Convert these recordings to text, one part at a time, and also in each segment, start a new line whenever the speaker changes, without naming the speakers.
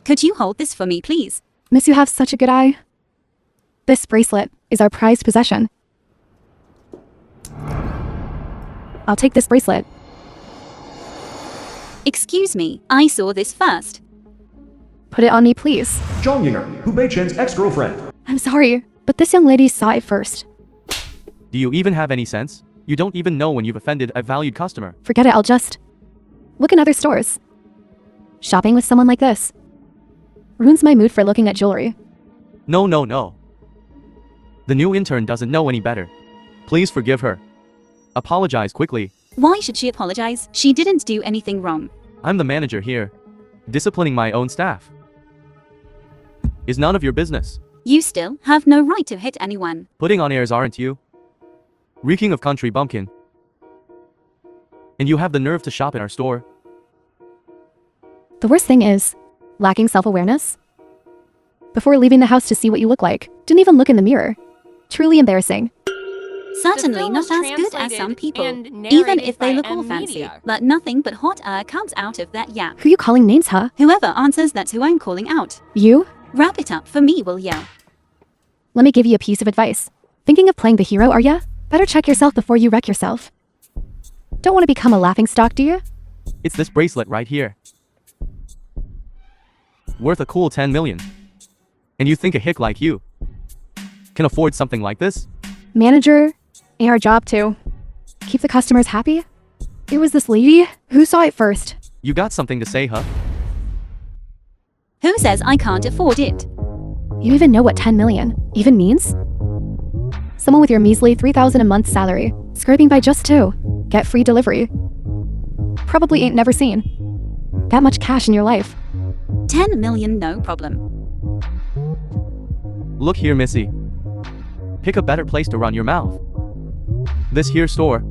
Could you hold this for me, please?
Miss, you have such a good eye. This bracelet is our prized possession. I'll take this bracelet.
Excuse me, I saw this first.
Put it on me, please.
Chong, Hu Bei-chen's ex-girlfriend.
I'm sorry, but this young lady saw it first.
Do you even have any sense? You don't even know when you've offended a valued customer.
Forget it, I'll just look in other stores. Shopping with someone like this ruins my mood for looking at jewelry.
No. The new intern doesn't know any better. Please forgive her. Apologize quickly.
Why should she apologize? She didn't do anything wrong.
I'm the manager here. Disciplining my own staff is none of your business.
You still have no right to hit anyone.
Putting on airs, aren't you? Reeking of country bumpkin. And you have the nerve to shop in our store?
The worst thing is lacking self-awareness. Before leaving the house to see what you look like, didn't even look in the mirror. Truly embarrassing.
Certainly not as good as some people, even if they look all fancy. But nothing but hot air comes out of that yap.
Who you calling names, huh?
Whoever answers, that's who I'm calling out.
You?
Wrap it up for me, will ya?
Let me give you a piece of advice. Thinking of playing the hero, are ya? Better check yourself before you wreck yourself. Don't want to become a laughingstock, do you?
It's this bracelet right here. Worth a cool 10 million. And you think a hick like you can afford something like this?
Manager, ain't our job to keep the customers happy? It was this lady who saw it first.
You got something to say, huh?
Who says I can't afford it?
You even know what 10 million even means? Someone with your measly 3,000 a month salary, scraping by just 2, get free delivery. Probably ain't never seen that much cash in your life.
10 million, no problem.
Look here, Missy. Pick a better place to run your mouth. This here store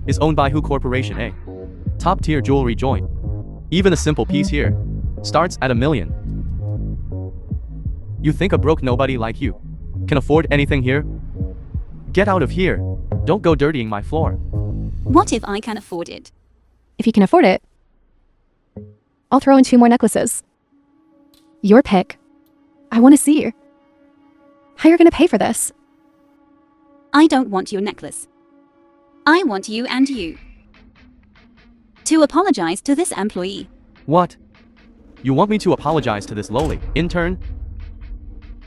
is owned by Who Corporation, a top-tier jewelry joint. Even a simple piece here starts at $1 million. You think a broke nobody like you can afford anything here? Get out of here. Don't go dirtying my floor.
What if I can afford it?
If you can afford it, I'll throw in 2 more necklaces. Your pick. I want to see how you're gonna pay for this.
I don't want your necklace. I want you and you to apologize to this employee.
What? You want me to apologize to this lowly intern?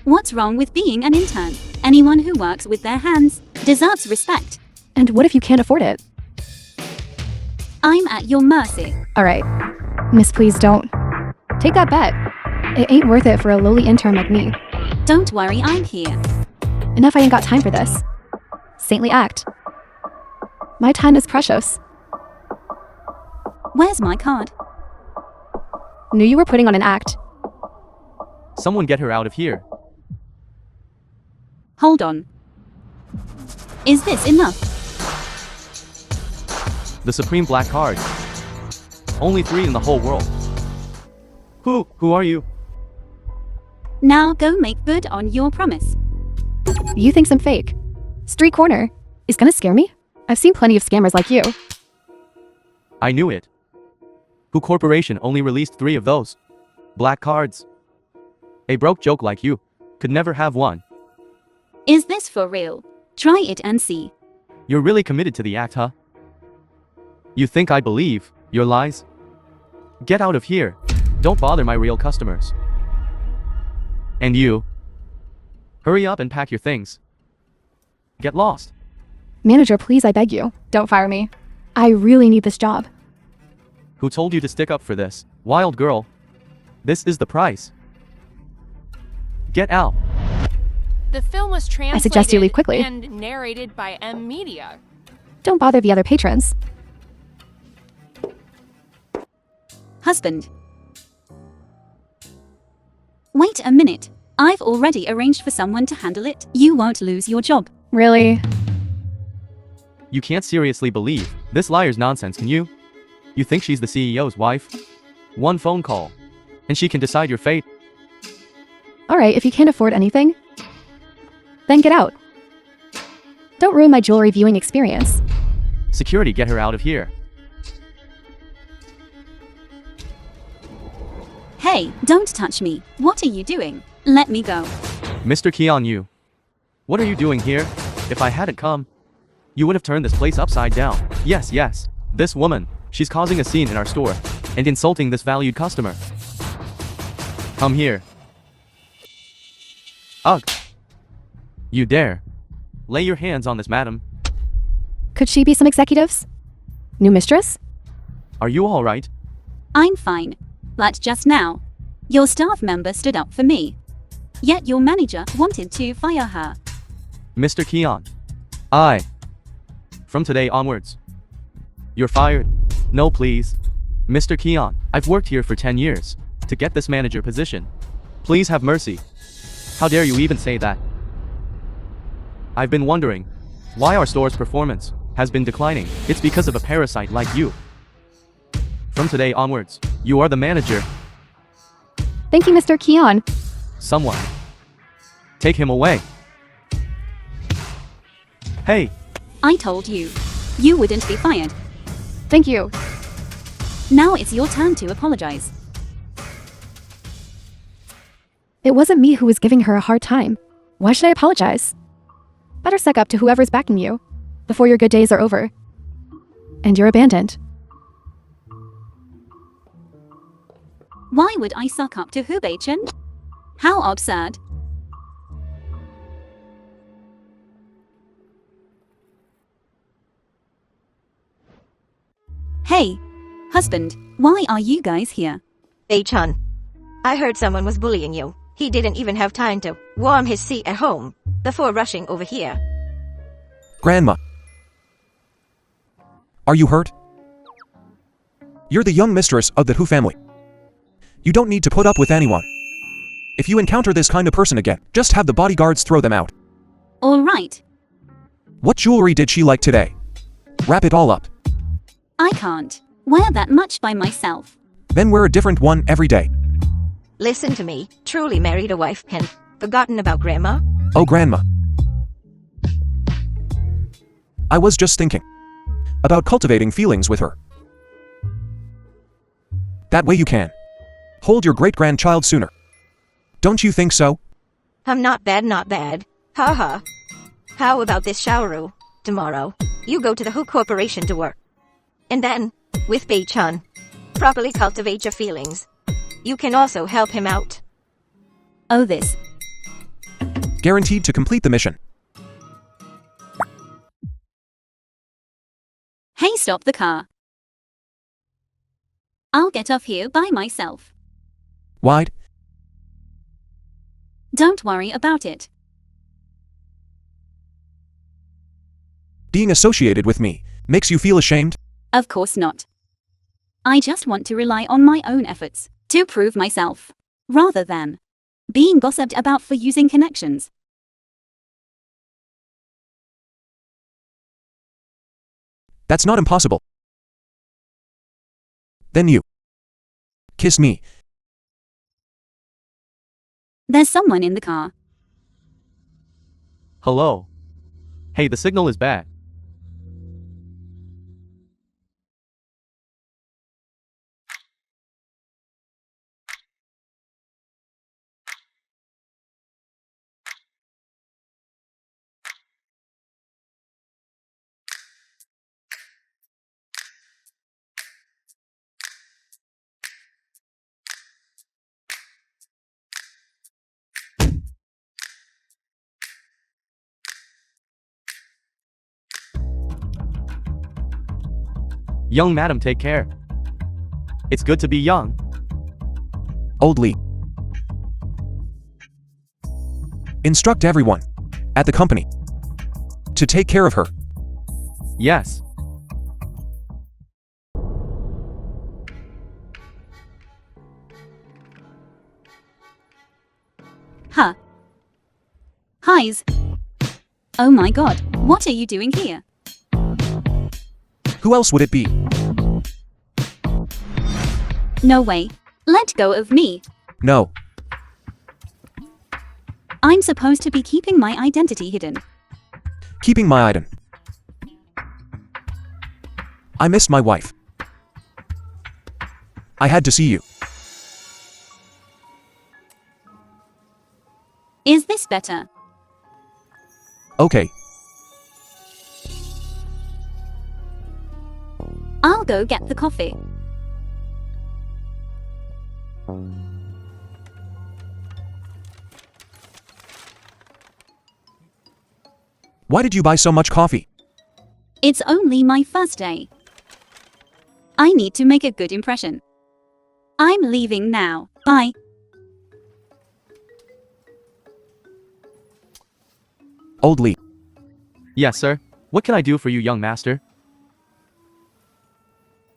What's wrong with being an intern? Anyone who works with their hands deserves respect.
And what if you can't afford it?
I'm at your mercy.
Alright. Miss, please don't take that bet. It ain't worth it for a lowly intern like me.
Don't worry, I'm here.
Enough, I ain't got time for this. Saintly act. My time is precious.
Where's my card?
Knew you were putting on an act.
Someone get her out of here.
Hold on. Is this enough?
The supreme black card. Only 3 in the whole world. Who are you?
Now go make good on your promise.
You think some fake street corner is gonna scare me? I've seen plenty of scammers like you.
I knew it. Who Corporation only released 3 of those black cards. A broke joke like you could never have one.
Is this for real? Try it and see.
You're really committed to the act, huh? You think I believe your lies? Get out of here. Don't bother my real customers. And you, hurry up and pack your things. Get lost.
Manager, please, I beg you, don't fire me. I really need this job.
Who told you to stick up for this, wild girl? This is the price. Get out.
The film was translated
I suggest you leave quickly.
And narrated by M Media.
Don't bother the other patrons.
Husband. Wait a minute. I've already arranged for someone to handle it. You won't lose your job.
Really?
You can't seriously believe this liar's nonsense, can you? You think she's the CEO's wife? One phone call, and she can decide your fate.
Alright, if you can't afford anything, then get out. Don't ruin my jewelry viewing experience.
Security, get her out of here.
Hey, don't touch me. What are you doing? Let me go.
Mr. Keon, you. What are you doing here? If I hadn't come, you would have turned this place upside down. Yes, yes. This woman, she's causing a scene in our store and insulting this valued customer. Come here. Ugh. You dare. Lay your hands on this, madam.
Could she be some executives? New mistress?
Are you all right?
I'm fine. But just now, your staff member stood up for me. Yet your manager wanted to fire her.
Mr. Keon. From today onwards, you're fired. No, please. Mr. Keon, I've worked here for 10 years to get this manager position. Please have mercy. How dare you even say that? I've been wondering why our store's performance has been declining. It's because of a parasite like you. From today onwards, you are the manager.
Thank you, Mr. Keon.
Someone, take him away. Hey,
I told you, you wouldn't be fired.
Thank you.
Now it's your turn to apologize.
It wasn't me who was giving her a hard time. Why should I apologize? Better suck up to whoever's backing you before your good days are over. And you're abandoned.
Why would I suck up to Hubei-chan? How absurd. Hey, husband, why are you guys here?
Bei-chan, I heard someone was bullying you. He didn't even have time to warm his seat at home before rushing over here.
Grandma. Are you hurt? You're the young mistress of the Hu family. You don't need to put up with anyone. If you encounter this kind of person again, just have the bodyguards throw them out.
All right.
What jewelry did she like today? Wrap it all up.
I can't wear that much by myself.
Then wear a different one every day.
Listen to me, truly married a wife and forgotten about grandma?
Oh, Grandma. I was just thinking about cultivating feelings with her. That way you can hold your great-grandchild sooner. Don't you think so?
I'm not bad, not bad. Ha ha. How about this shower? Tomorrow, you go to the Hu Corporation to work. And then, with Bei-chan, properly cultivate your feelings. You can also help him out.
Oh, this.
Guaranteed to complete the mission.
Hey, stop the car. I'll get off here by myself.
Wide?
Don't worry about it.
Being associated with me makes you feel ashamed?
Of course not. I just want to rely on my own efforts to prove myself, rather than being gossiped about for using connections.
That's not impossible. Then you kiss me.
There's someone in the car.
hello. Hey, the signal is bad. Young madam, take care. It's good to be young.
Old Lee. Instruct everyone at the company to take care of her.
Yes.
Huh. Highs. Oh my god, what are you doing here?
Who else would it be?
No way. Let go of me.
No.
I'm supposed to be keeping my identity hidden.
Keeping my item. I missed my wife. I had to see you.
Is this better?
Okay.
I'll go get the coffee.
Why did you buy so much coffee?
It's only my first day. I need to make a good impression. I'm leaving now. Bye.
Old Lee.
Yes, sir. What can I do for you, young master?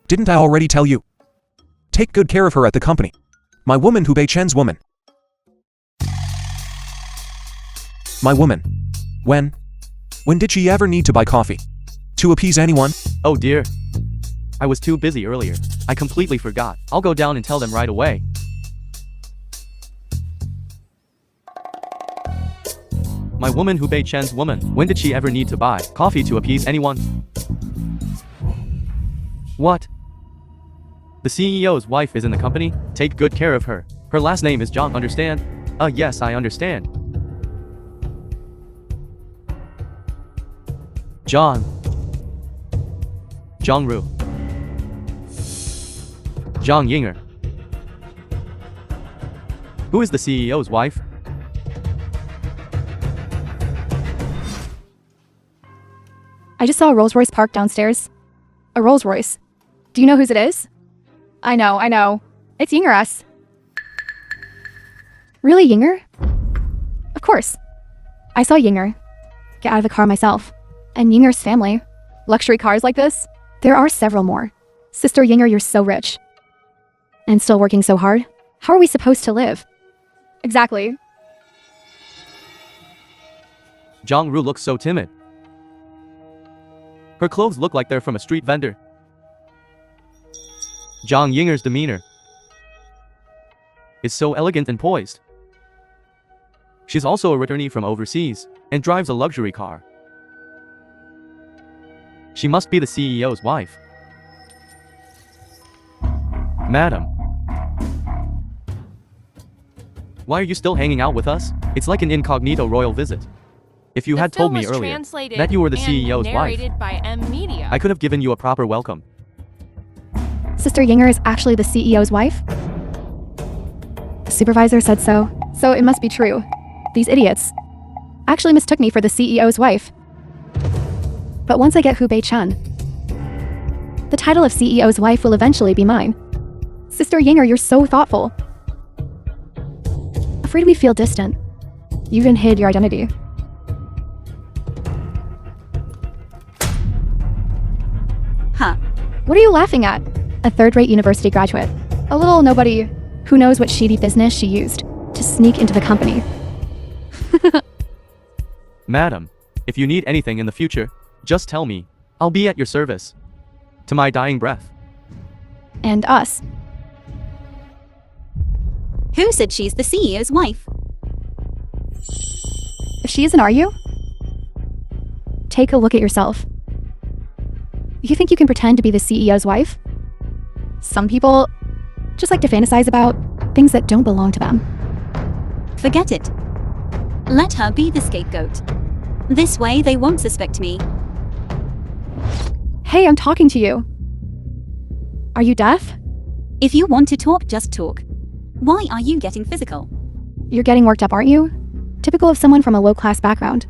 Didn't I already tell you? Take good care of her at the company. My woman Hubei Chen's woman. My woman. When did she ever need to buy coffee? To appease anyone?
Oh dear. I was too busy earlier. I completely forgot. I'll go down and tell them right away. My woman Hubei Chen's woman. When did she ever need to buy coffee to appease anyone? What? The CEO's wife is in the company? Take good care of her. Her last name is Chong, understand? Yes, I understand. John. Zhongru. Zhang Yinger. Who is the CEO's wife?
I just saw a Rolls Royce parked downstairs. A Rolls Royce. Do you know whose it is? I know. It's Yinger S. Really, Yinger? Of course. I saw Yinger get out of the car myself. And Yinger's family. Luxury cars like this? There are several more. Sister Yinger, you're so rich. And still working so hard? How are we supposed to live? Exactly.
Zhongru looks so timid. Her clothes look like they're from a street vendor. Zhang Yinger's demeanor is so elegant and poised. She's also a returnee from overseas and drives a luxury car. She must be the CEO's wife. Madam. Why are you still hanging out with us? It's like an incognito royal visit. If you had told me earlier that you were the CEO's wife,
by Media.
I could have given you a proper welcome.
Sister Yinger is actually the CEO's wife? The supervisor said so, so it must be true. These idiots actually mistook me for the CEO's wife. But once I get Hubei Chen, the title of CEO's wife will eventually be mine. Sister Yinger, you're so thoughtful. Afraid we feel distant. You even hid your identity.
Huh.
What are you laughing at? A third-rate university graduate. A little nobody who knows what shady business she used to sneak into the company.
Madam, if you need anything in the future, just tell me. I'll be at your service. To my dying breath.
And us.
Who said she's the CEO's wife?
If she isn't, are you? Take a look at yourself. You think you can pretend to be the CEO's wife? Some people just like to fantasize about things that don't belong to them.
Forget it. Let her be the scapegoat. This way they won't suspect me.
Hey, I'm talking to you. Are you deaf?
If you want to talk, just talk. Why are you getting physical?
You're getting worked up, aren't you? Typical of someone from a low-class background.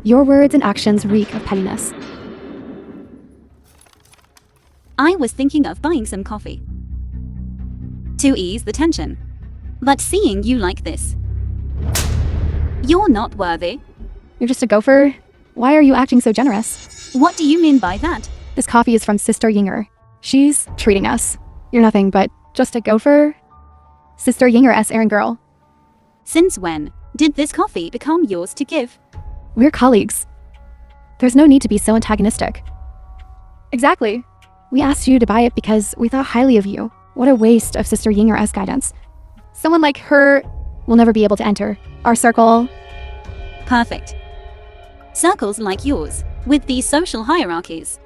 Your words and actions reek of pettiness.
I was thinking of buying some coffee to ease the tension. But seeing you like this, you're not worthy.
You're just a gopher? Why are you acting so generous?
What do you mean by that?
This coffee is from Sister Yinger. She's treating us. You're nothing but just a gopher? Sister Yinger S. errand girl.
Since when did this coffee become yours to give?
We're colleagues. There's no need to be so antagonistic. Exactly. We asked you to buy it because we thought highly of you. What a waste of Sister Yinger S. guidance. Someone like her will never be able to enter our circle.
Perfect. Circles like yours, with these social hierarchies.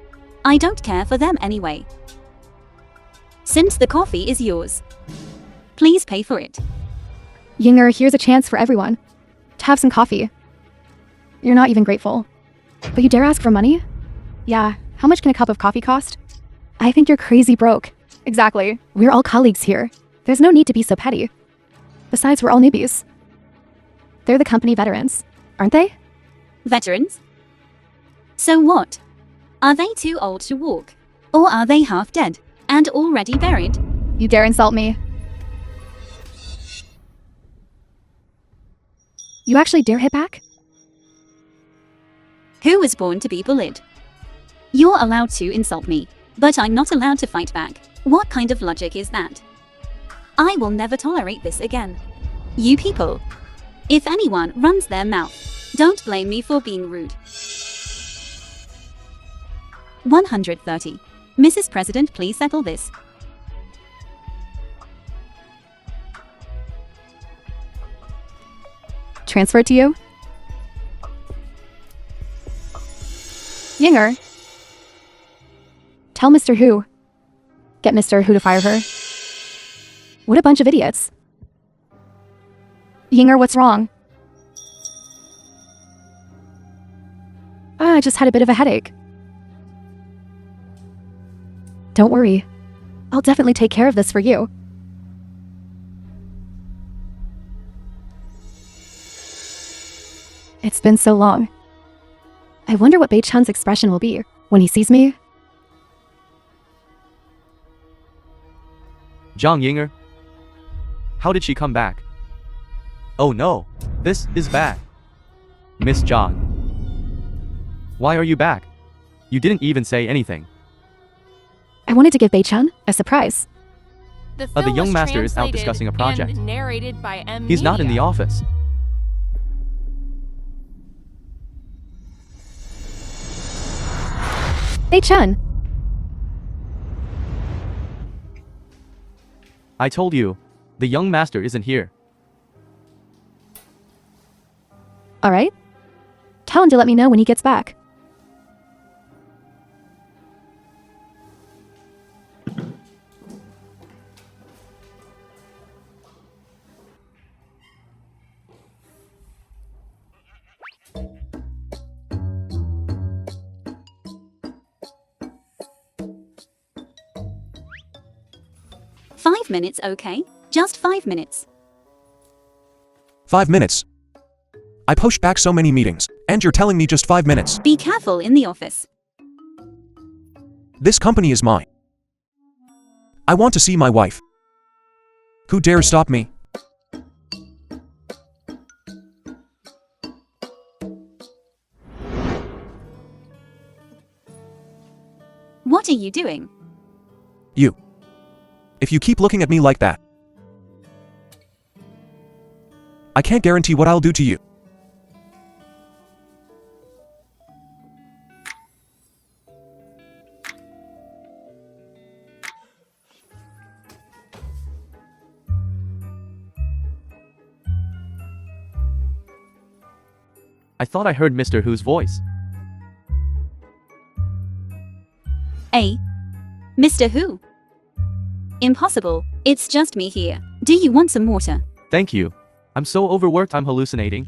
I don't care for them anyway. Since the coffee is yours, please pay for it.
Yinger, here's a chance for everyone. to have some coffee. You're not even grateful. But you dare ask for money? Yeah, how much can a cup of coffee cost? I think you're crazy broke. Exactly. We're all colleagues here. There's no need to be so petty. Besides, we're all newbies. They're the company veterans, aren't they?
Veterans? So what? Are they too old to walk? Or are they half dead and already buried?
You dare insult me? You actually dare hit back?
Who was born to be bullied? You're allowed to insult me, but I'm not allowed to fight back. What kind of logic is that? I will never tolerate this again. You people, if anyone runs their mouth, don't blame me for being rude. 130. Mrs. President, please settle this.
Transfer it to you? Yinger. Tell Mr. Who. Get Mr. Who to fire her. What a bunch of idiots. Yinger, what's wrong? I just had a bit of a headache. Don't worry. I'll definitely take care of this for you. It's been so long. I wonder what Bei-chan's expression will be when he sees me.
Zhang Yinger? How did she come back? Oh no, this is bad. Miss Zhang. Why are you back? You didn't even say anything.
I wanted to give Bei-chan a surprise.
The
The
film
young
was
master is out
translated
discussing a project.
and narrated by M.
He's not in the
Media.
office.
Bei-chan!
I told you, the young master isn't here.
Alright? Tell him to let me know when he gets back.
Five minutes, okay? Just 5 minutes.
5 minutes. I pushed back so many meetings, and you're telling me just 5 minutes.
Be careful in the office.
This company is mine. I want to see my wife. Who dares stop me?
What are you doing?
You. If you keep looking at me like that, I can't guarantee what I'll do to you.
I thought I heard Mr. Who's voice.
A. Mr. Who? Impossible. It's just me here. Do you want some water?
Thank you. I'm so overworked I'm hallucinating.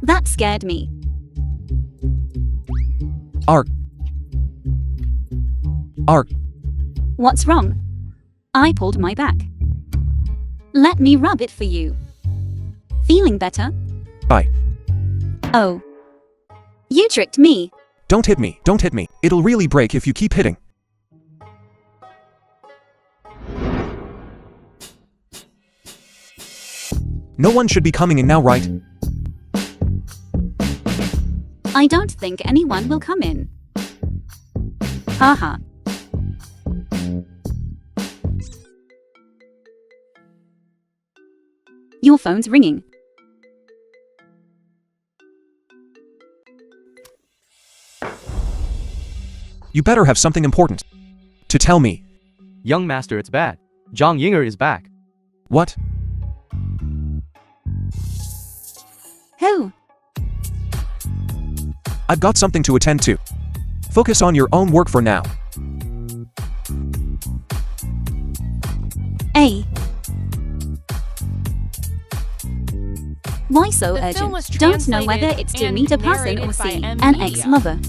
That scared me.
Arg. Arg.
What's wrong? I pulled my back. Let me rub it for you. Feeling better?
Bye.
Oh. You tricked me.
Don't hit me, don't hit me. It'll really break if you keep hitting. No one should be coming in now, right?
I don't think anyone will come in. Haha. Your phone's ringing.
You better have something important to tell me.
Young master, it's bad. Zhang Yinger is back.
What?
Who?
I've got something to attend to. Focus on your own work for now.
A. Why so
The film was
urgent? Don't know whether
translated
it's to
and
meet a person
narrated
or
by
see
M.
an
Media.
ex-lover.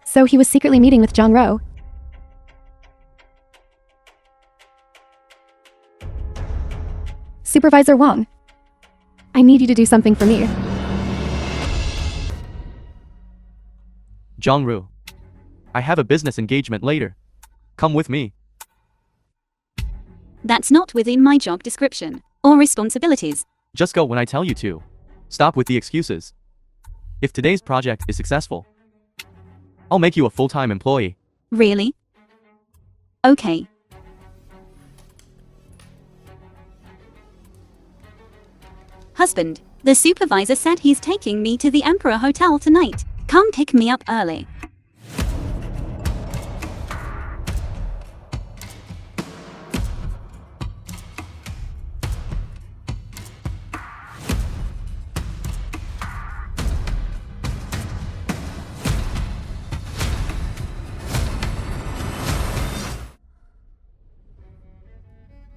So he was secretly meeting with Jong Ro. Supervisor Wong, I need you to do something for me.
Jong-ru, I have a business engagement later. Come with me.
That's not within my job description or responsibilities.
Just go when I tell you to. Stop with the excuses. If today's project is successful, I'll make you a full-time employee.
Really? Okay. Husband, the supervisor said he's taking me to the Emperor Hotel tonight. Come pick me up early.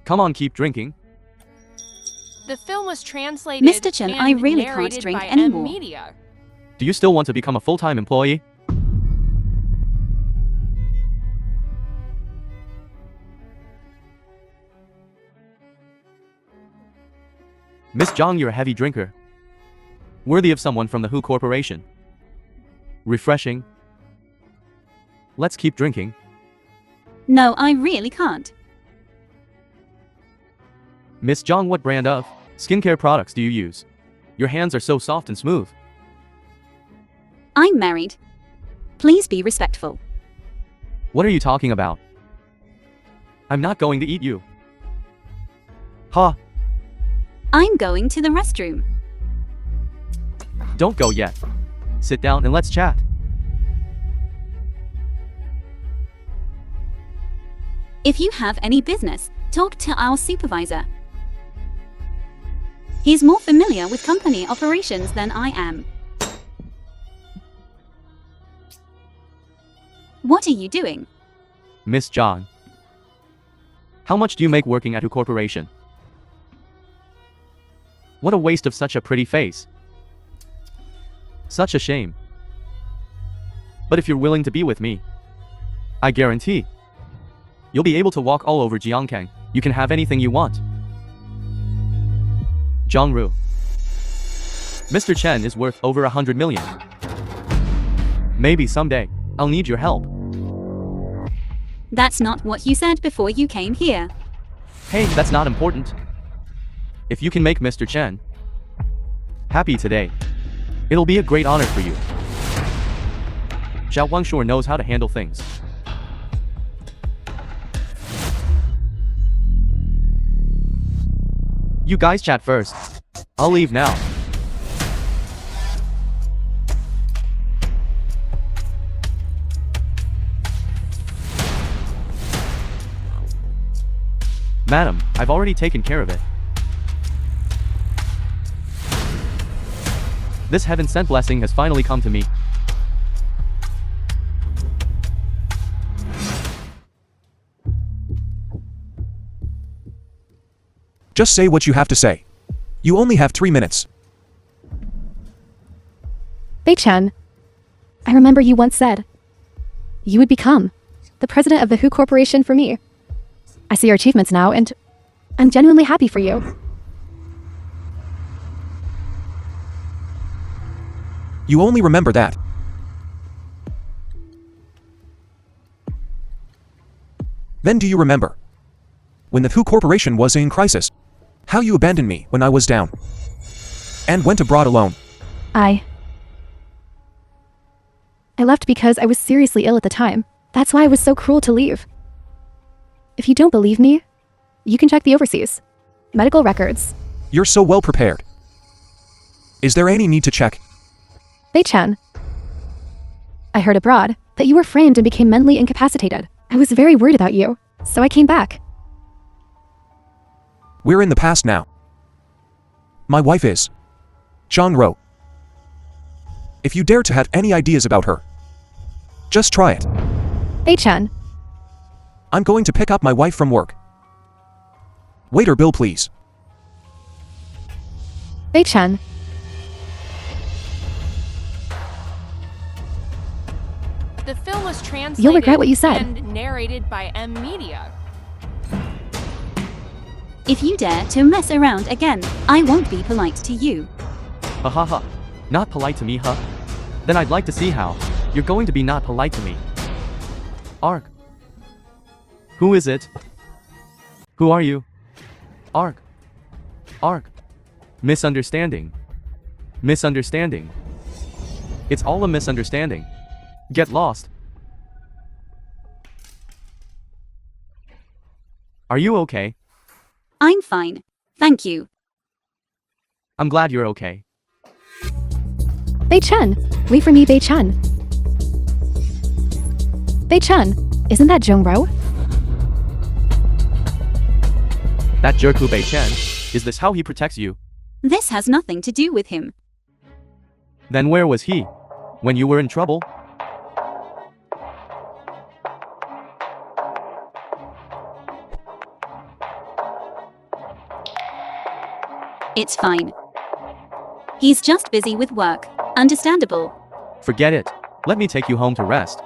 Come on, keep drinking.
The film was translated
Mr. Chen,
and
I really can't
narrated
drink
by
anymore.
M. Media.
Do you still want to become a full-time employee? Miss Zhang, you're a heavy drinker. Worthy of someone from the Who Corporation. Refreshing. Let's keep drinking.
No, I really can't.
Miss Zhang, what brand of skincare products do you use? Your hands are so soft and smooth.
I'm married. Please be respectful.
What are you talking about? I'm not going to eat you. Ha!
I'm going to the restroom.
Don't go yet. Sit down and let's chat.
If you have any business, talk to our supervisor. He's more familiar with company operations than I am. What are you doing?
Miss Zhang. How much do you make working at Who Corporation? What a waste of such a pretty face. Such a shame. But if you're willing to be with me, I guarantee you'll be able to walk all over Jiangkang. You can have anything you want. Zhang-ru. Mr. Chen is worth over 100 million. Maybe someday, I'll need your help.
That's not what you said before you came here.
Hey, that's not important. If you can make Mr. Chen happy today, it'll be a great honor for you. Xiao Wang sure knows how to handle things. You guys chat first. I'll leave now. Madam, I've already taken care of it. This heaven-sent blessing has finally come to me.
Just say what you have to say. You only have 3 minutes.
Bei Chen, I remember you once said you would become the president of the Who Corporation for me. I see your achievements now, and I'm genuinely happy for you.
You only remember that. Then do you remember when the Who Corporation was in crisis? How you abandoned me when I was down and went abroad alone?
I left because I was seriously ill at the time. That's why I was so cruel to leave. If you don't believe me, you can check the overseas medical records.
You're so well prepared. Is there any need to check?
Bei Chen, I heard abroad that you were framed and became mentally incapacitated. I was very worried about you, so I came back.
We're in the past now. My wife is genre. If you dare to have any ideas about her, just try it.
Bei-chan.
I'm going to pick up my wife from work. Waiter bill, please.
Bei-chan.
The film was translated
You'll regret what you said.
and narrated by M Media.
If you dare to mess around again, I won't be polite to you.
Ha ha ha. Not polite to me, huh? Then I'd like to see how you're going to be not polite to me. Arg. Who is it? Who are you? Arg. Arg. Misunderstanding. Misunderstanding. It's all a misunderstanding. Get lost. Are you okay?
I'm fine. Thank you.
I'm glad you're okay.
Bei-chan. Wait for me, Bei-chan. Bei-chan. Isn't that Jong-ro?
That jerk Hu Bei-chan, is this how he protects you?
This has nothing to do with him.
Then where was he? When you were in trouble?
It's fine. He's just busy with work. Understandable.
Forget it. Let me take you home to rest.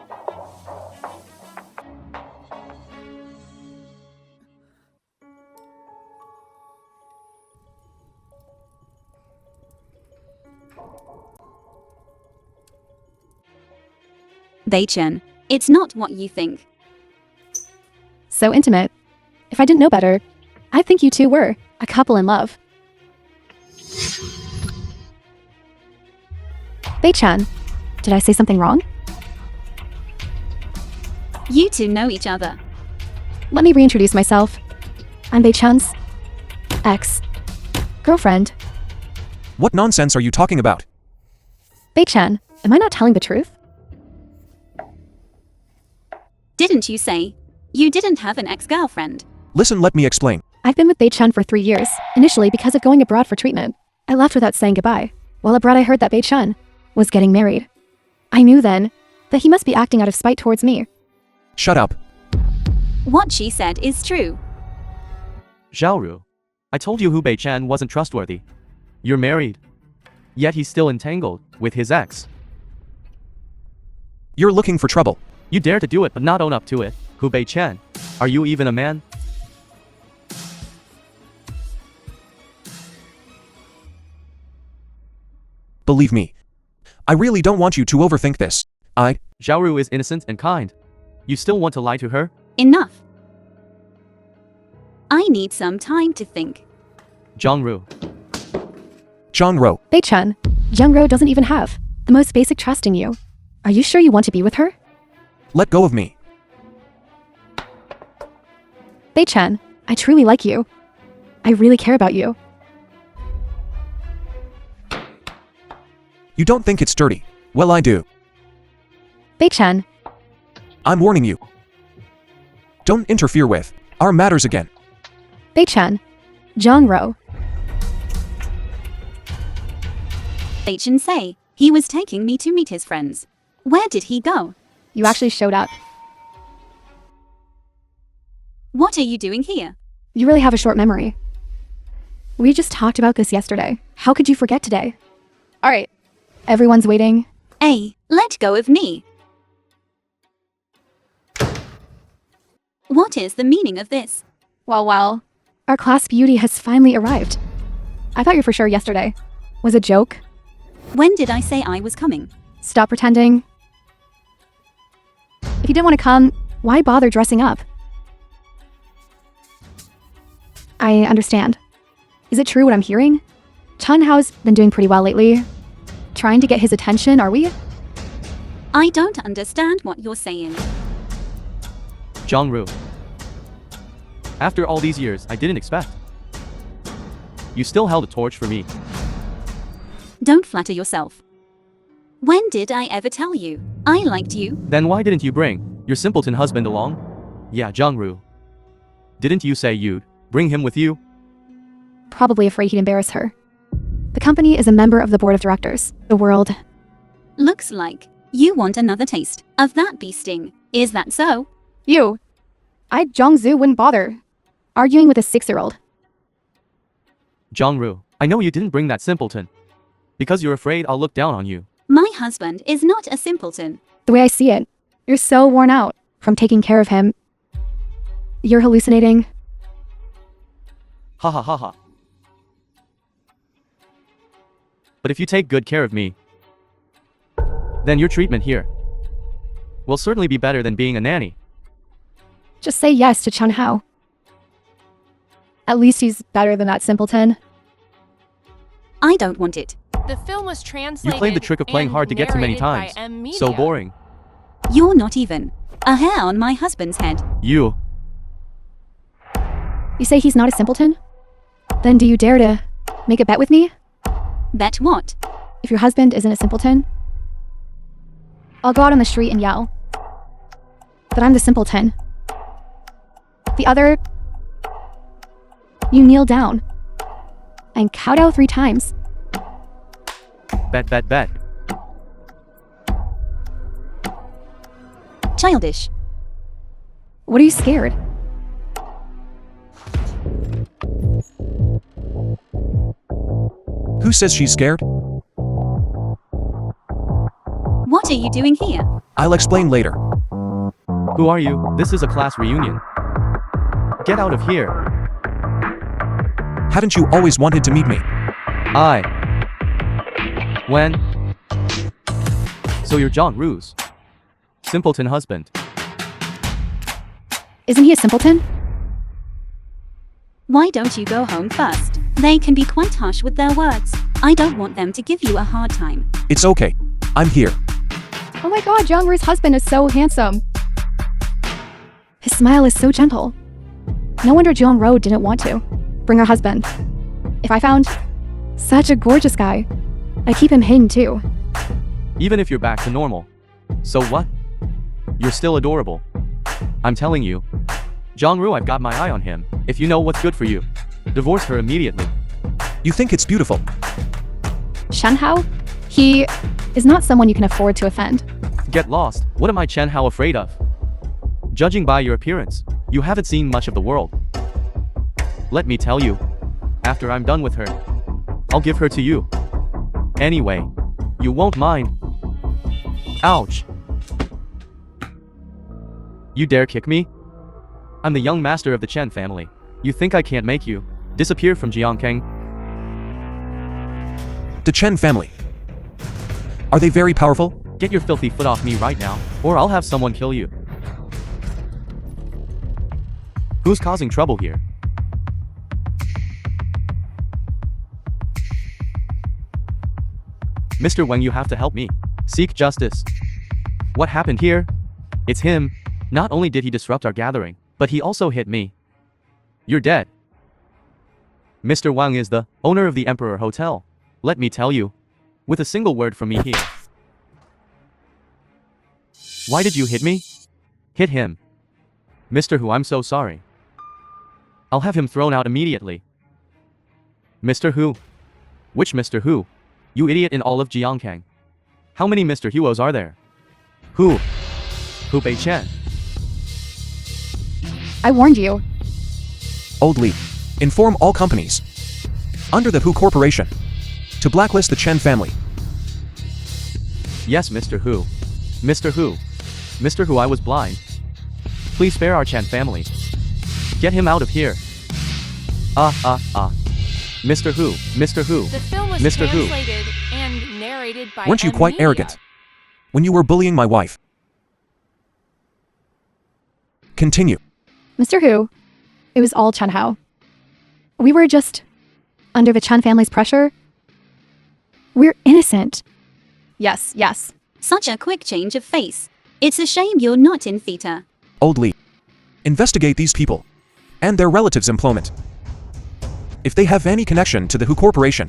Bei-chan, it's not what you think.
So intimate. If I didn't know better, I'd think you two were a couple in love. Bei-chan, did I say something wrong?
You two know each other.
Let me reintroduce myself. I'm Bei-chan's ex-girlfriend.
What nonsense are you talking about?
Bei-chan, am I not telling the truth?
Didn't you say you didn't have an ex-girlfriend?
Listen, let me explain.
I've been with Bei-chan for 3 years, initially because of going abroad for treatment. I left without saying goodbye. While abroad, I heard that Bei-chan was getting married. I knew then that he must be acting out of spite towards me.
Shut up.
What she said is true.
Xiaoru, I told you Hu Bei-chan wasn't trustworthy. You're married. Yet he's still entangled with his ex.
You're looking for trouble.
You dare to do it but not own up to it. Hu Bei-chan, are you even a man?
Believe me. I really don't want you to overthink this.
Xiaoru is innocent and kind. You still want to lie to her?
Enough. I need some time to think.
Zhongru.
Genre.
Bei-chan, Jung-ro doesn't even have the most basic trust in you. Are you sure you want to be with her?
Let go of me.
Bei-chan, I truly like you. I really care about you.
You don't think it's dirty? Well, I do.
Bei-chan,
I'm warning you. Don't interfere with our matters again.
Bei-chan, Jong-ro.
Bei-chan say he was taking me to meet his friends. Where did he go?
You actually showed up.
What are you doing here?
You really have a short memory. We just talked about this yesterday. How could you forget today? Alright, everyone's waiting.
Hey, let go of me. What is the meaning of this?
Well, our class beauty has finally arrived. I thought you were for sure yesterday. Was it a joke?
When did I say I was coming?
Stop pretending. If you didn't want to come, why bother dressing up? I understand. Is it true what I'm hearing? Chun Hao's been doing pretty well lately. Trying to get his attention, are we?
I don't understand what you're saying.
Zhongru. After all these years, I didn't expect. You still held a torch for me.
Don't flatter yourself. When did I ever tell you I liked you?
Then why didn't you bring your simpleton husband along? Yeah, Zhongru. Didn't you say you'd bring him with you?
probably afraid he'd embarrass her. The company is a member of the board of directors. The world.
Looks like you want another taste of that bee sting. Is that so?
You. Jongzu wouldn't bother arguing with a 6-year-old.
Jongru, I know you didn't bring that simpleton. Because you're afraid I'll look down on you.
My husband is not a simpleton.
The way I see it, you're so worn out from taking care of him. You're hallucinating.
Ha ha ha ha. But if you take good care of me, then your treatment here will certainly be better than being a nanny.
Just say yes to Chun Hao. At least he's better than that simpleton.
I don't want it.
The film was
You
translated
played the trick of playing
and
hard to get to many
narrated by
times.
M Media.
So boring.
You're not even a hair on my husband's head.
You.
You say he's not a simpleton? Then do you dare to make a bet with me?
Bet what?
If your husband isn't a simpleton, I'll go out on the street and yell that I'm the simpleton. The other, you kneel down and kowtow 3 times.
Bet, bet, bet.
Childish.
What are you scared?
Who says she's scared?
What are you doing here?
I'll explain later.
Who are you? This is a class reunion. Get out of here.
Haven't you always wanted to meet me?
When? So you're John Rue's simpleton husband.
Isn't he a simpleton?
Why don't you go home first? They can be quite harsh with their words. I don't want them to give you a hard time.
It's okay. I'm here.
Oh my god, Jongru's husband is so handsome. His smile is so gentle. No wonder Jongru didn't want to bring her husband. If I found such a gorgeous guy, I'd keep him hidden too.
Even if you're back to normal. So what? You're still adorable. I'm telling you. Jongru, I've got my eye on him. If you know what's good for you, divorce her immediately.
You think it's beautiful?
Chun Hao? He is not someone you can afford to offend.
Get lost. What am I Chen Hao afraid of? Judging by your appearance, you haven't seen much of the world. Let me tell you, after I'm done with her, I'll give her to you. Anyway, you won't mind. Ouch. You dare kick me? I'm the young master of the Chen family. You think I can't make you disappear from Jiangkang?
The Chen family. Are they very powerful?
Get your filthy foot off me right now, or I'll have someone kill you. Who's causing trouble here? Mr. Wang, you have to help me. Seek justice. What happened here? It's him. Not only did he disrupt our gathering, but he also hit me. You're dead. Mr. Wang is the owner of the Emperor Hotel. Let me tell you, with a single word from me here. Why did you hit me? Hit him. Mr. Hu, I'm so sorry. I'll have him thrown out immediately. Mr. Hu? Which Mr. Hu? You idiot in all of Jiangkang. How many Mr. Huos are there? Hu Bei Chen.
I warned you.
Old Li. Inform all companies under the Hu Corporation to blacklist the Chen family.
Yes, Mr. Hu. Mr. Hu. Mr. Hu, I was blind. Please spare our Chen family. Get him out of here. Mr. Hu. Mr. Hu.
The film was
Mr. Hu.
translated and narrated by
Weren't you
M
quite
Media.
arrogant when you were bullying my wife? Continue.
Mr. Hu, it was all Chun Hao. We were just under the Chen family's pressure. We're innocent. Yes, yes.
Such a quick change of face. It's a shame you're not in theater.
Old Li. Investigate these people and their relatives' employment. If they have any connection to the Hu Corporation,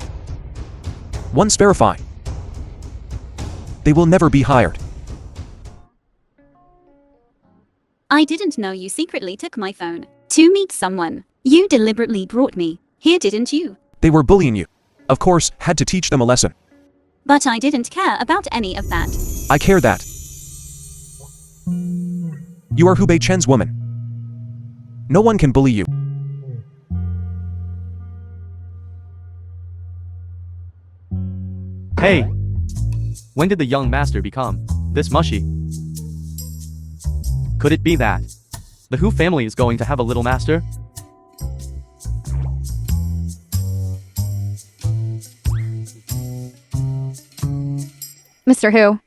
once verify, they will never be hired.
I didn't know you secretly took my phone to meet someone. You deliberately brought me Here, didn't you?
They were bullying you. Of course, had to teach them a lesson.
But I didn't care about any of that.
I care that. You are Hubei Chen's woman. No one can bully you.
Hey! When did the young master become this mushy? Could it be that the Hu family is going to have a little master?
Mr. Hu,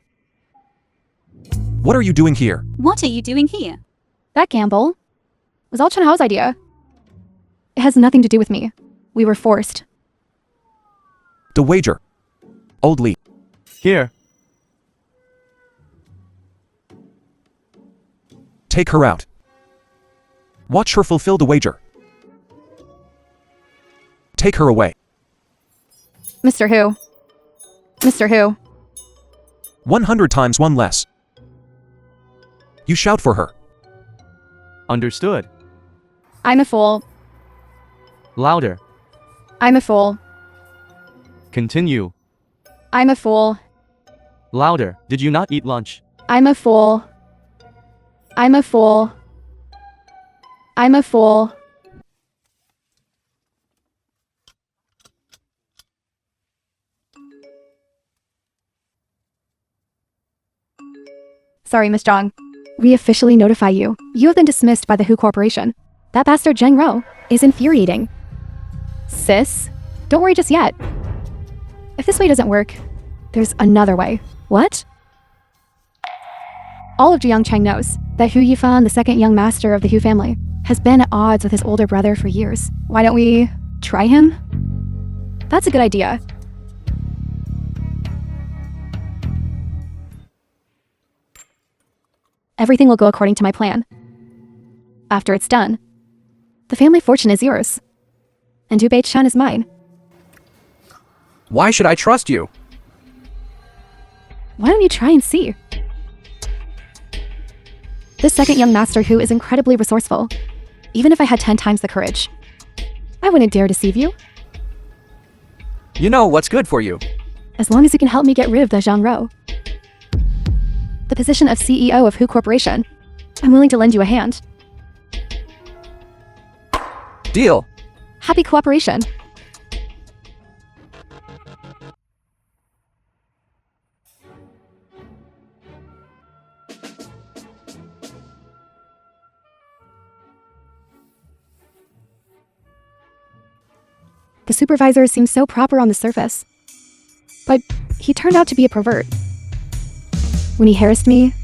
What are you doing here?
What are you doing here?
that gamble was all Chen Hao's idea. It has nothing to do with me. We were forced.
The wager. Old Li.
Here.
Take her out. Watch her fulfill the wager. Take her away.
Mr. Hu. Mr. Hu.
100 times one less. You shout for her.
Understood.
I'm a fool.
Louder.
I'm a fool.
Continue.
I'm a fool.
Louder. Did you not eat lunch?
I'm a fool. I'm a fool. I'm a fool. Sorry, Miss Zhang. We officially notify you. You have been dismissed by the Hu Corporation. That bastard Zheng Rou is infuriating. Sis, don't worry just yet. If this way doesn't work, there's another way. What? All of Jiang Cheng knows that Hu Yifan, the second young master of the Hu family, has been at odds with his older brother for years. Why don't we try him? That's a good idea. Everything will go according to my plan. After it's done, the family fortune is yours. And Hubei Chen is mine.
Why should I trust you?
Why don't you try and see? This second young master Hu is incredibly resourceful. Even if I had 10 times the courage, I wouldn't dare deceive you.
You know what's good for you.
As long as you can help me get rid of the Zhang Rou. The position of CEO of Hu Corporation. I'm willing to lend you a hand.
Deal.
Happy cooperation. The supervisor seemed so proper on the surface, but he turned out to be a pervert. When he harassed me,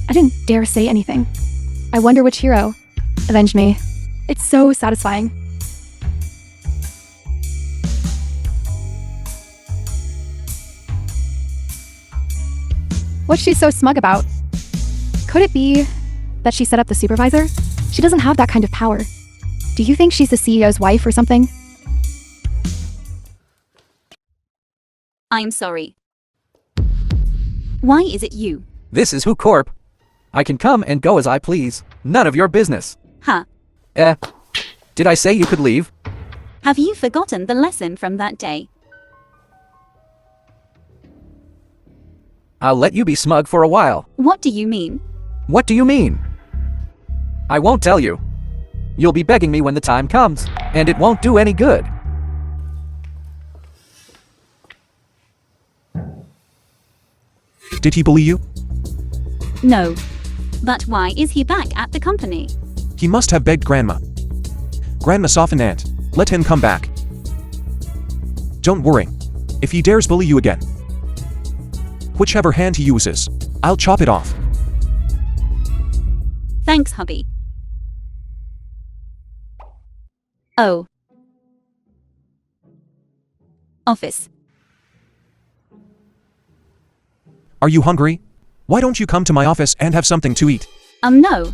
I didn't dare say anything. I wonder which hero avenged me. It's so satisfying. What's she so smug about? Could it be that she set up the supervisor? She doesn't have that kind of power. Do you think she's the CEO's wife or something?
I'm sorry. Why is it you?
This is Hu Corp. I can come and go as I please. None of your business.
Huh?
Did I say you could leave?
Have you forgotten the lesson from that day?
I'll let you be smug for a while.
What do you mean?
What do you mean? I won't tell you. You'll be begging me when the time comes, and it won't do any good.
Did he bully you?
No. But why is he back at the company?
He must have begged Grandma. Grandma softened Aunt. Let him come back. Don't worry. If he dares bully you again, whichever hand he uses, I'll chop it off.
Thanks, hubby. Oh. Office.
Are you hungry? Why don't you come to my office and have something to eat?
No.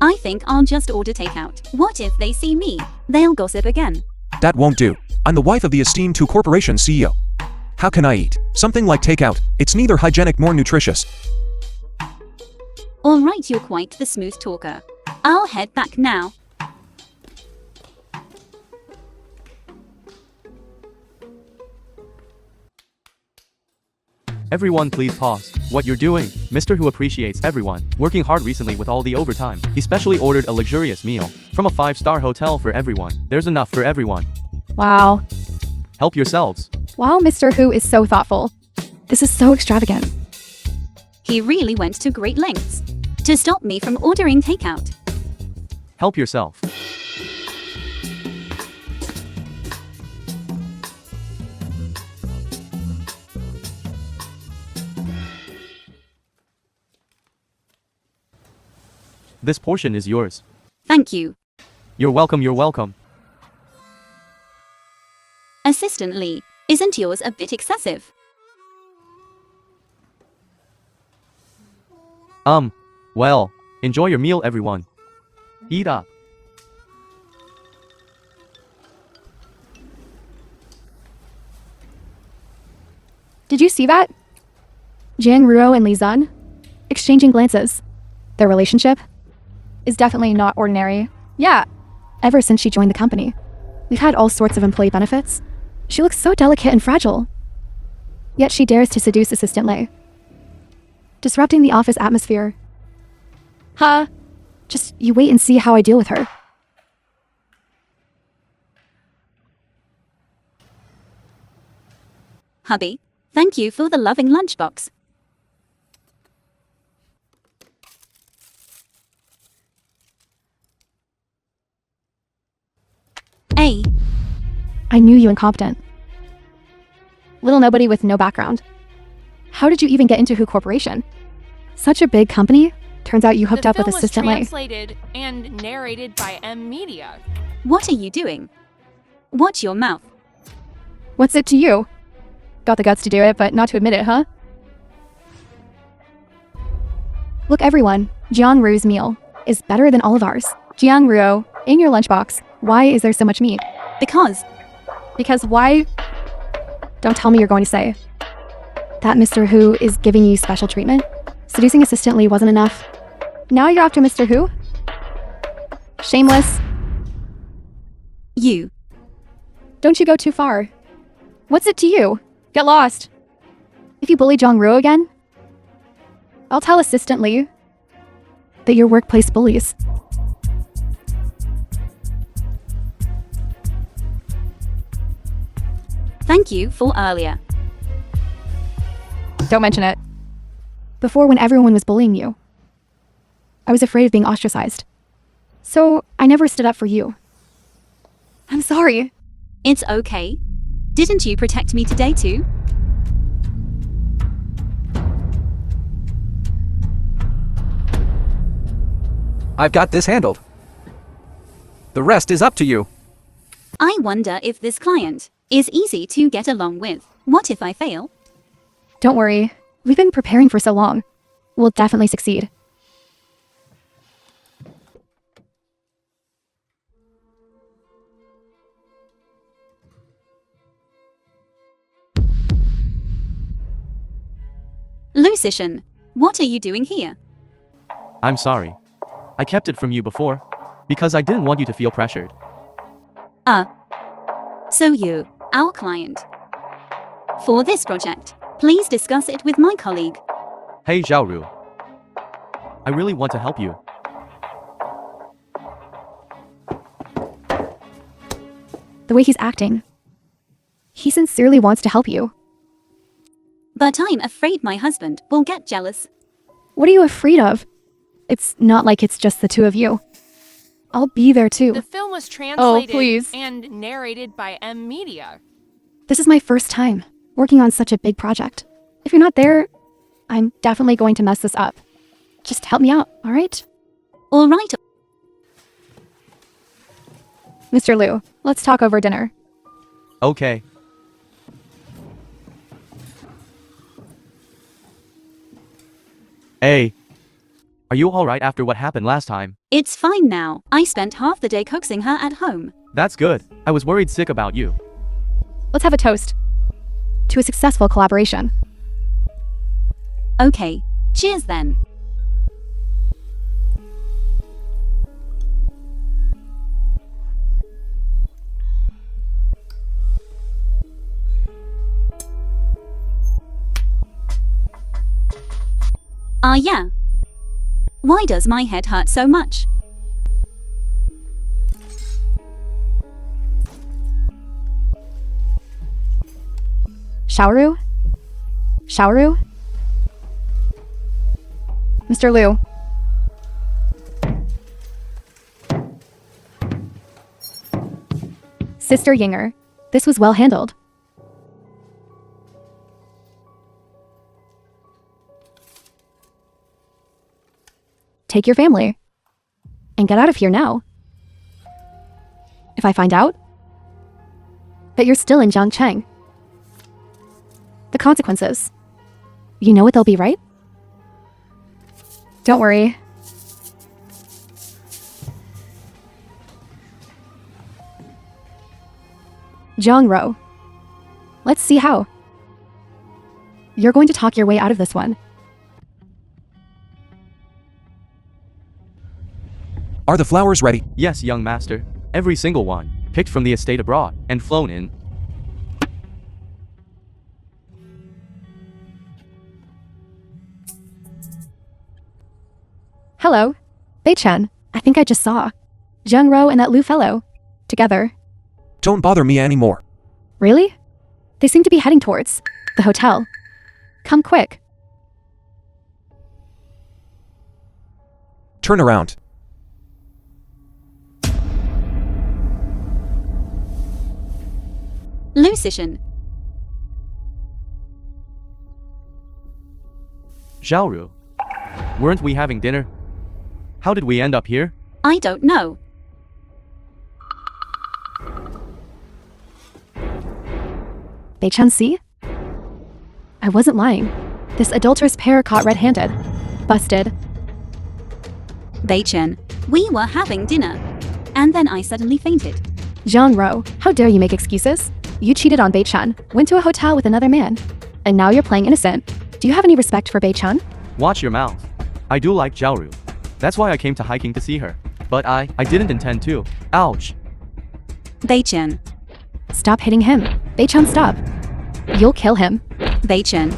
I think I'll just order takeout. What if they see me? They'll gossip again.
That won't do. I'm the wife of the esteemed Hu Corporation CEO. How can I eat something like takeout? It's neither hygienic nor nutritious.
Alright, you're quite the smooth talker. I'll head back now.
Everyone please pause what you're doing. Mr. Who appreciates everyone working hard recently with all the overtime. He specially ordered a luxurious meal from a 5-star hotel for everyone. There's enough for everyone.
Wow.
Help yourselves.
Wow, Mr. Who is so thoughtful. This is so extravagant.
He really went to great lengths to stop me from ordering takeout.
Help yourself. This portion is yours.
Thank you.
You're welcome, you're welcome.
Assistant Lee, isn't yours a bit excessive?
Well, enjoy your meal everyone. Eat up.
Did you see that? Jiang Ruo and Li Zun exchanging glances. Their relationship is definitely not ordinary. Yeah, ever since she joined the company, we've had all sorts of employee benefits. She looks so delicate and fragile. Yet she dares to seduce Assistant Lei, disrupting the office atmosphere. Huh? Just you wait and see how I deal with her.
Hubby, thank you for the loving lunchbox. A.
I knew you incompetent. Little nobody with no background. How did you even get into Who Corporation? Such a big company? Turns out you hooked
The
up with
film was
Assistant Lei.
translated and narrated by M Media.
What are you doing? Watch your mouth.
What's it to you? Got the guts to do it, but not to admit it, huh? Look, everyone, Jiang Ruo's meal is better than all of ours. Jiang Ruo, in your lunchbox, why is there so much meat?
Because
Why? Don't tell me you're going to say that Mr. Who is giving you special treatment? Seducing Assistant Lee wasn't enough. Now you're after Mr. Who? Shameless.
you.
Don't you go too far. What's it to you? Get lost. If you bully Jiang Ruo again, I'll tell Assistant Lee that you're workplace bullies.
Thank you for earlier.
Don't mention it. Before, when everyone was bullying you, I was afraid of being ostracized. So I never stood up for you. I'm sorry.
It's okay. Didn't you protect me today too?
I've got this handled. The rest is up to you.
I wonder if this client is easy to get along with. What if I fail?
Don't worry. We've been preparing for so long. We'll definitely succeed.
Lucician, what are you doing here?
I'm sorry. I kept it from you before because I didn't want you to feel pressured.
So you, our client. For this project, please discuss it with my colleague.
Hey Xiaoru. I really want to help you.
The way he's acting, he sincerely wants to help you.
But I'm afraid my husband will get jealous.
What are you afraid of? It's not like it's just the two of you. I'll be there too.
The film was translated
please.
and narrated by M Media.
This is my first time working on such a big project. If you're not there, I'm definitely going to mess this up. Just help me out, all right?
All right.
Mr. Liu, let's talk over dinner.
Okay. Hey. Are you alright after what happened last time?
It's fine now. I spent half the day coaxing her at home.
That's good. I was worried sick about you.
Let's have a toast to a successful collaboration.
Okay. Cheers then. Ah, yeah. Why does my head hurt so much?
Shaoru? Shaoru? Mr. Liu. Sister Yinger, this was well handled. Take your family. And get out of here now. If I find out that you're still in Jiangcheng, the consequences. You know what they'll be, right? Don't worry. Zhongro. Let's see how. You're going to talk your way out of this one.
Are the flowers ready?
Yes, young master. Every single one, picked from the estate abroad, and flown in.
Hello. Bei-chan. I think I just saw Zhongro and that Liu fellow together.
Don't bother me anymore.
Really? They seem to be heading towards the hotel. Come quick.
Turn around.
Lucian.
Xiaoru. Weren't we having dinner? How did we end up here?
I don't know.
Bei-chan, see? I wasn't lying. This adulterous pair caught red-handed. Busted.
Bei-chan, we were having dinner. And then I suddenly fainted.
Zhongro, how dare you make excuses? You cheated on Bei-chan, went to a hotel with another man, and now you're playing innocent. Do you have any respect for Bei-chan?
Watch your mouth. I do like Xiaoru. That's why I came to hiking to see her. But I didn't intend to. Ouch.
Bei-chan.
Stop hitting him. Bei-chan, stop. You'll kill him.
Bei-chan.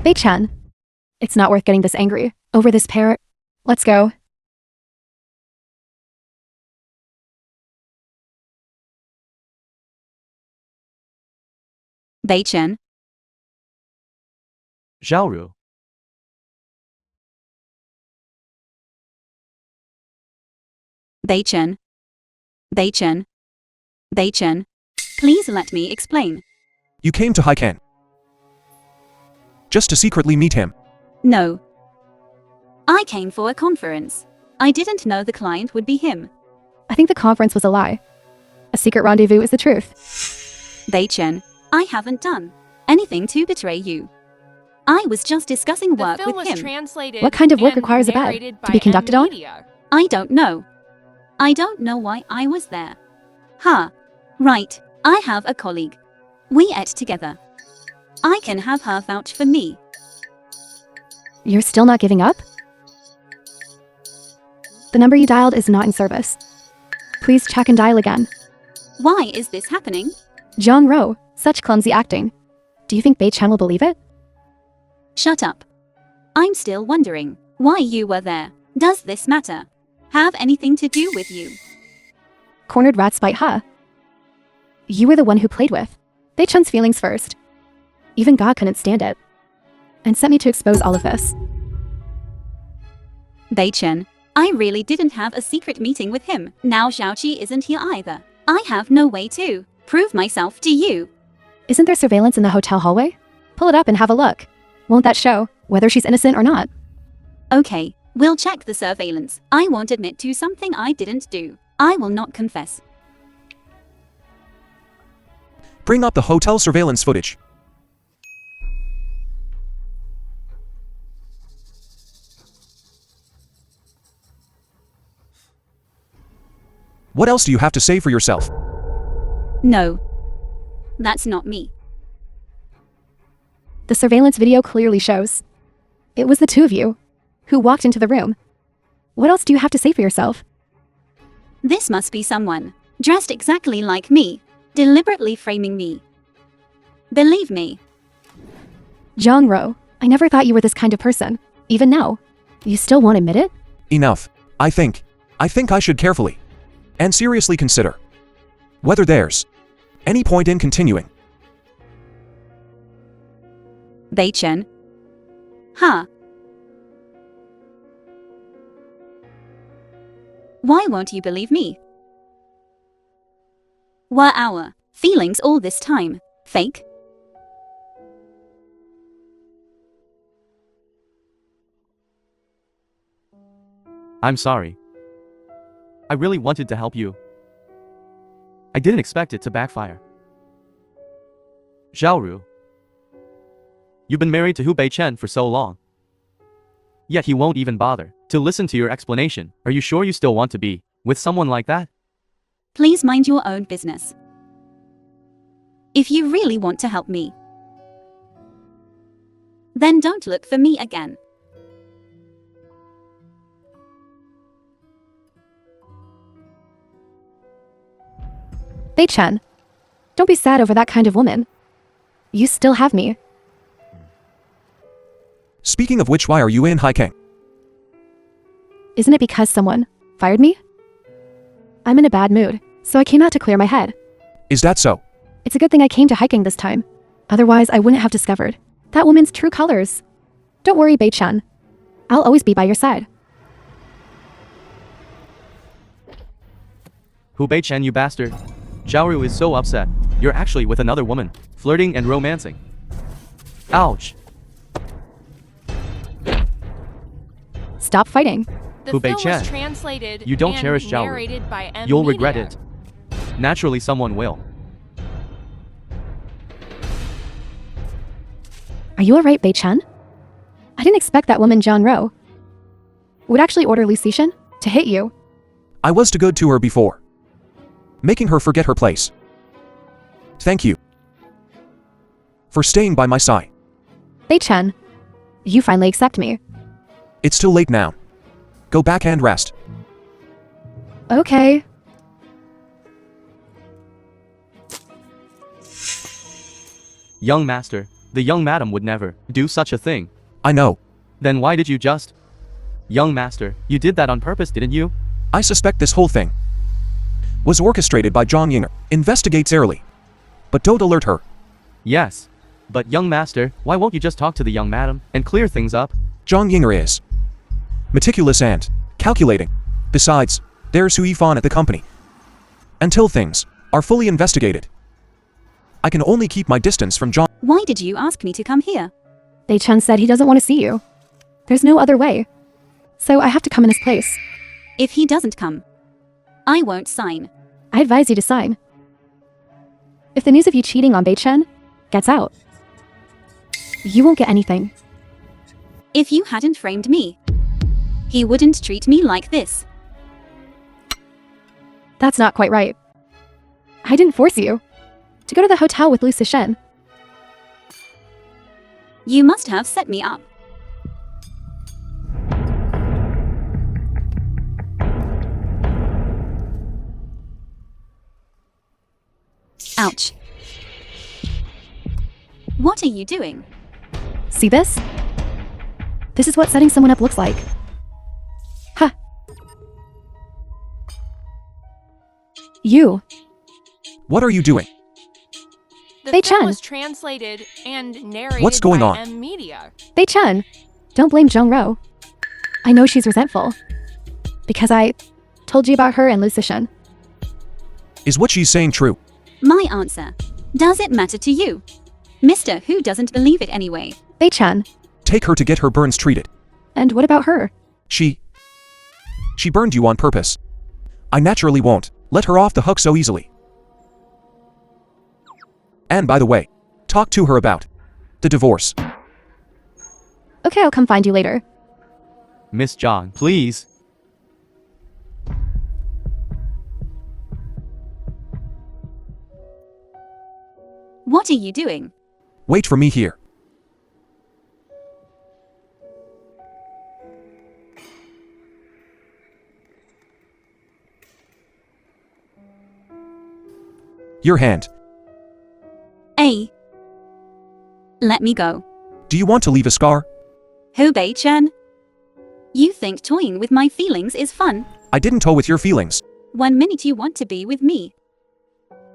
Bei-chan. It's not worth getting this angry over this pair. Let's go.
Bei-chan.
Xiaoru.
Bei-chan. Bei-chan. Bei-chan. Please let me explain.
You came to Hikan just to secretly meet him.
No. I came for a conference. I didn't know the client would be him.
I think the conference was a lie. A secret rendezvous is the truth.
Bei-chan, I haven't done anything to betray you. I was just discussing
The
work
film
with
was
him.
translated
What kind of work
and
requires a bed
narrated
to be
by
conducted on?
Media.
I don't know. I don't know why I was there. Ha. Right. I have a colleague. We ate together. I can have her vouch for me.
You're still not giving up? The number you dialed is not in service. Please check and dial again.
Why is this happening?
Zhongro, such clumsy acting. Do you think Bei-chan will believe it?
Shut up. I'm still wondering why you were there. Does this matter? Have anything to do with you?
Cornered rat spite, huh? You were the one who played with Bei-chan's feelings first. Even God couldn't stand it. And sent me to expose all of this.
Bei-chan, I really didn't have a secret meeting with him. Now Xiaoqi isn't here either. I have no way to prove myself to you.
Isn't there surveillance in the hotel hallway? Pull it up and have a look. Won't that show whether she's innocent or not?
Okay, we'll check the surveillance. I won't admit to something I didn't do. I will not confess.
Bring up the hotel surveillance footage. What else do you have to say for yourself?
No. That's not me.
The surveillance video clearly shows it was the two of you who walked into the room. What else do you have to say for yourself?
This must be someone dressed exactly like me, deliberately framing me. Believe me.
Ro, I never thought you were this kind of person. Even now. You still won't admit it?
Enough. I think I should carefully and seriously consider whether there's any point in continuing.
Chen. Huh. Why won't you believe me? Were our feelings all this time fake?
I'm sorry. I really wanted to help you. I didn't expect it to backfire. Xiaoru, you've been married to Hu Beichen for so long. Yet he won't even bother to listen to your explanation. Are you sure you still want to be with someone like that?
Please mind your own business. If you really want to help me, then don't look for me again.
Chen, don't be sad over that kind of woman. You still have me.
Speaking of which, why are you in hiking?
Isn't it because someone fired me? I'm in a bad mood, so I came out to clear my head.
Is that so?
It's a good thing I came to hiking this time. Otherwise, I wouldn't have discovered that woman's true colors. Don't worry, Chen. I'll always be by your side.
Hu Beichen, you bastard. Xiaoru is so upset. You're actually with another woman, flirting and romancing. Ouch.
Stop fighting.
The
Hu
film
Beichen,
was translated
you don't
and
cherish Xiaoru.
narrated by M.
You'll
Media.
regret it. Naturally, someone will.
Are you alright, Chen? I didn't expect that woman Ro would actually order Lucetian to hit you.
I was too good to her before, making her forget her place. Thank you for staying by my side.
Chen, you finally accept me.
It's too late now. Go back and rest.
Okay.
Young master, the young madam would never do such a thing.
I know.
Then why did you just? Young master, you did that on purpose, didn't you?
I suspect this whole thing was orchestrated by Zhang Yinger. Investigates early, but don't alert her.
Yes. But young master, why won't you just talk to the young madam and clear things up?
Zhang Yinger is meticulous and calculating. Besides, there's Hu Yifan at the company. Until things are fully investigated, I can only keep my distance from Zhang.
Why did you ask me to come here?
Chen said he doesn't want to see you. There's no other way. So I have to come in his place.
If he doesn't come, I won't sign.
I advise you to sign. If the news of you cheating on Chen gets out, you won't get anything.
If you hadn't framed me, he wouldn't treat me like this.
That's not quite right. I didn't force you to go to the hotel with Lucetian.
You must have set me up. Ouch. What are you doing?
See this? This is what setting someone up looks like. Huh. You.
What are you doing?
The
Chen.
film was translated and narrated
What's going
by
on?
M. Media.
Chen, don't blame Ro. I know she's resentful. Because I told you about her and Lucetian.
Is what she's saying true?
My answer. Does it matter to you? Mr. Who doesn't believe it anyway?
Chen.
Take her to get her burns treated.
And what about her?
She burned you on purpose. I naturally won't let her off the hook so easily. And by the way, talk to her about the divorce.
Okay, I'll come find you later.
Miss Zhang, please.
What are you doing?
Wait for me here. Your hand.
A. Let me go.
Do you want to leave a scar?
Who Bei-chan? You think toying with my feelings is fun?
I didn't toy with your feelings.
1 minute you want to be with me.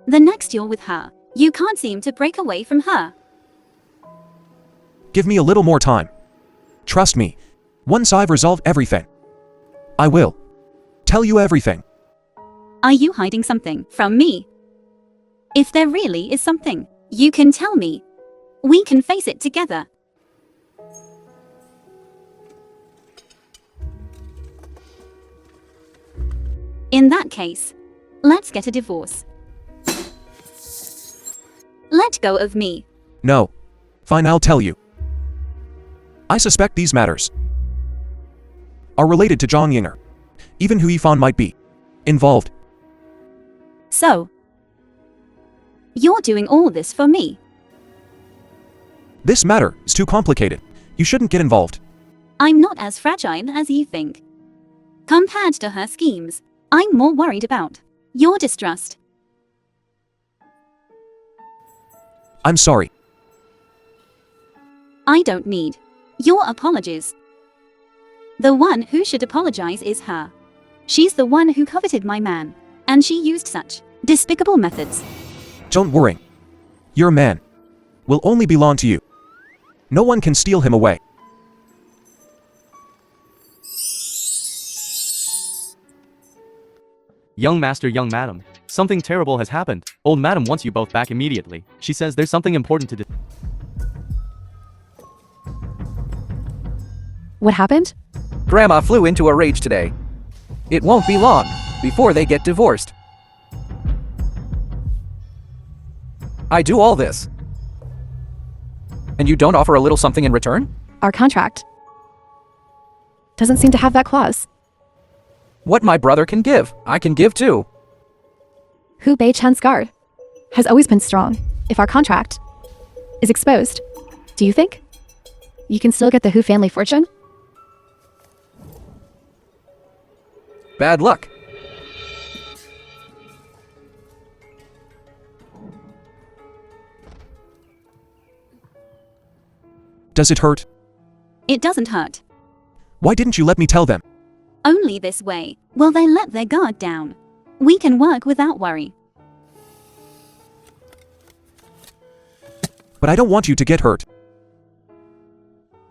The next you're with her. You can't seem to break away from her.
Give me a little more time. Trust me. Once I've resolved everything, I will tell you everything.
Are you hiding something from me? If there really is something, you can tell me. We can face it together. In that case, let's get a divorce. Let go of me.
No. Fine, I'll tell you. I suspect these matters are related to Zhang Yinger, even who Yifan might be involved.
So, you're doing all this for me.
This matter is too complicated. You shouldn't get involved.
I'm not as fragile as you think. Compared to her schemes, I'm more worried about your distrust.
I'm sorry.
I don't need your apologies. The one who should apologize is her. She's the one who coveted my man, and she used such despicable methods.
Don't worry. Your man will only belong to you. No one can steal him away.
Young master, young madam. Something terrible has happened. Old madam wants you both back immediately. She says there's something important to do.
What happened?
Grandma flew into a rage today. It won't be long before they get divorced. I do all this. And you don't offer a little something in return?
Our contract doesn't seem to have that clause.
What my brother can give, I can give too.
Hu Bei-chan's guard has always been strong. If our contract is exposed, do you think you can still get the Hu family fortune?
Bad luck.
Does it hurt?
It doesn't hurt.
Why didn't you let me tell them?
Only this way will they let their guard down. We can work without worry.
But I don't want you to get hurt.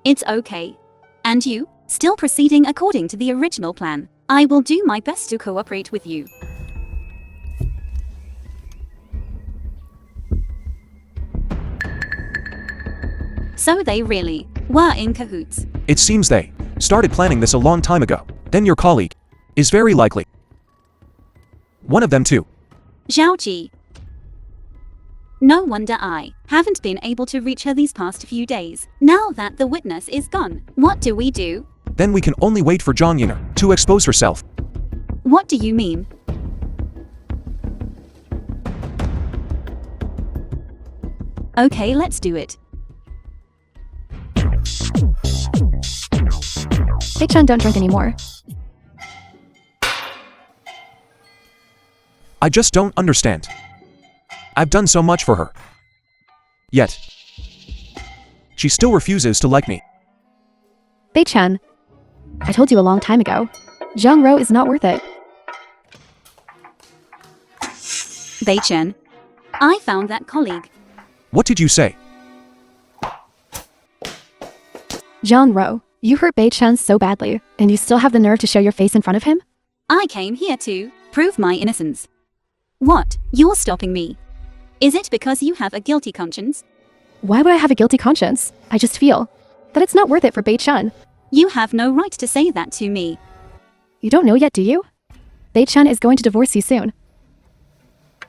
It's okay. And you, still proceeding according to the original plan. I will do my best to cooperate with you. So they really were in cahoots.
It seems they started planning this a long time ago. Then your colleague is very likely one of them too.
Zhaoji. No wonder I haven't been able to reach her these past few days. Now that the witness is gone, what do we do?
Then we can only wait for Zhang Yinger to expose herself.
What do you mean? Okay, let's do it.
Bei-chan don't drink anymore.
I just don't understand. I've done so much for her. Yet, she still refuses to like me.
Bei-chan, I told you a long time ago. Zhang Ro is not worth it.
Bei-chan, I found that colleague.
What did you say?
Zhang Ro, you hurt Bei-chan so badly, and you still have the nerve to show your face in front of him?
I came here to prove my innocence. What? You're stopping me. Is it because you have a guilty conscience?
Why would I have a guilty conscience? I just feel that it's not worth it for Bei-chan.
You have no right to say that to me.
You don't know yet, do you? Bei-chan is going to divorce you soon.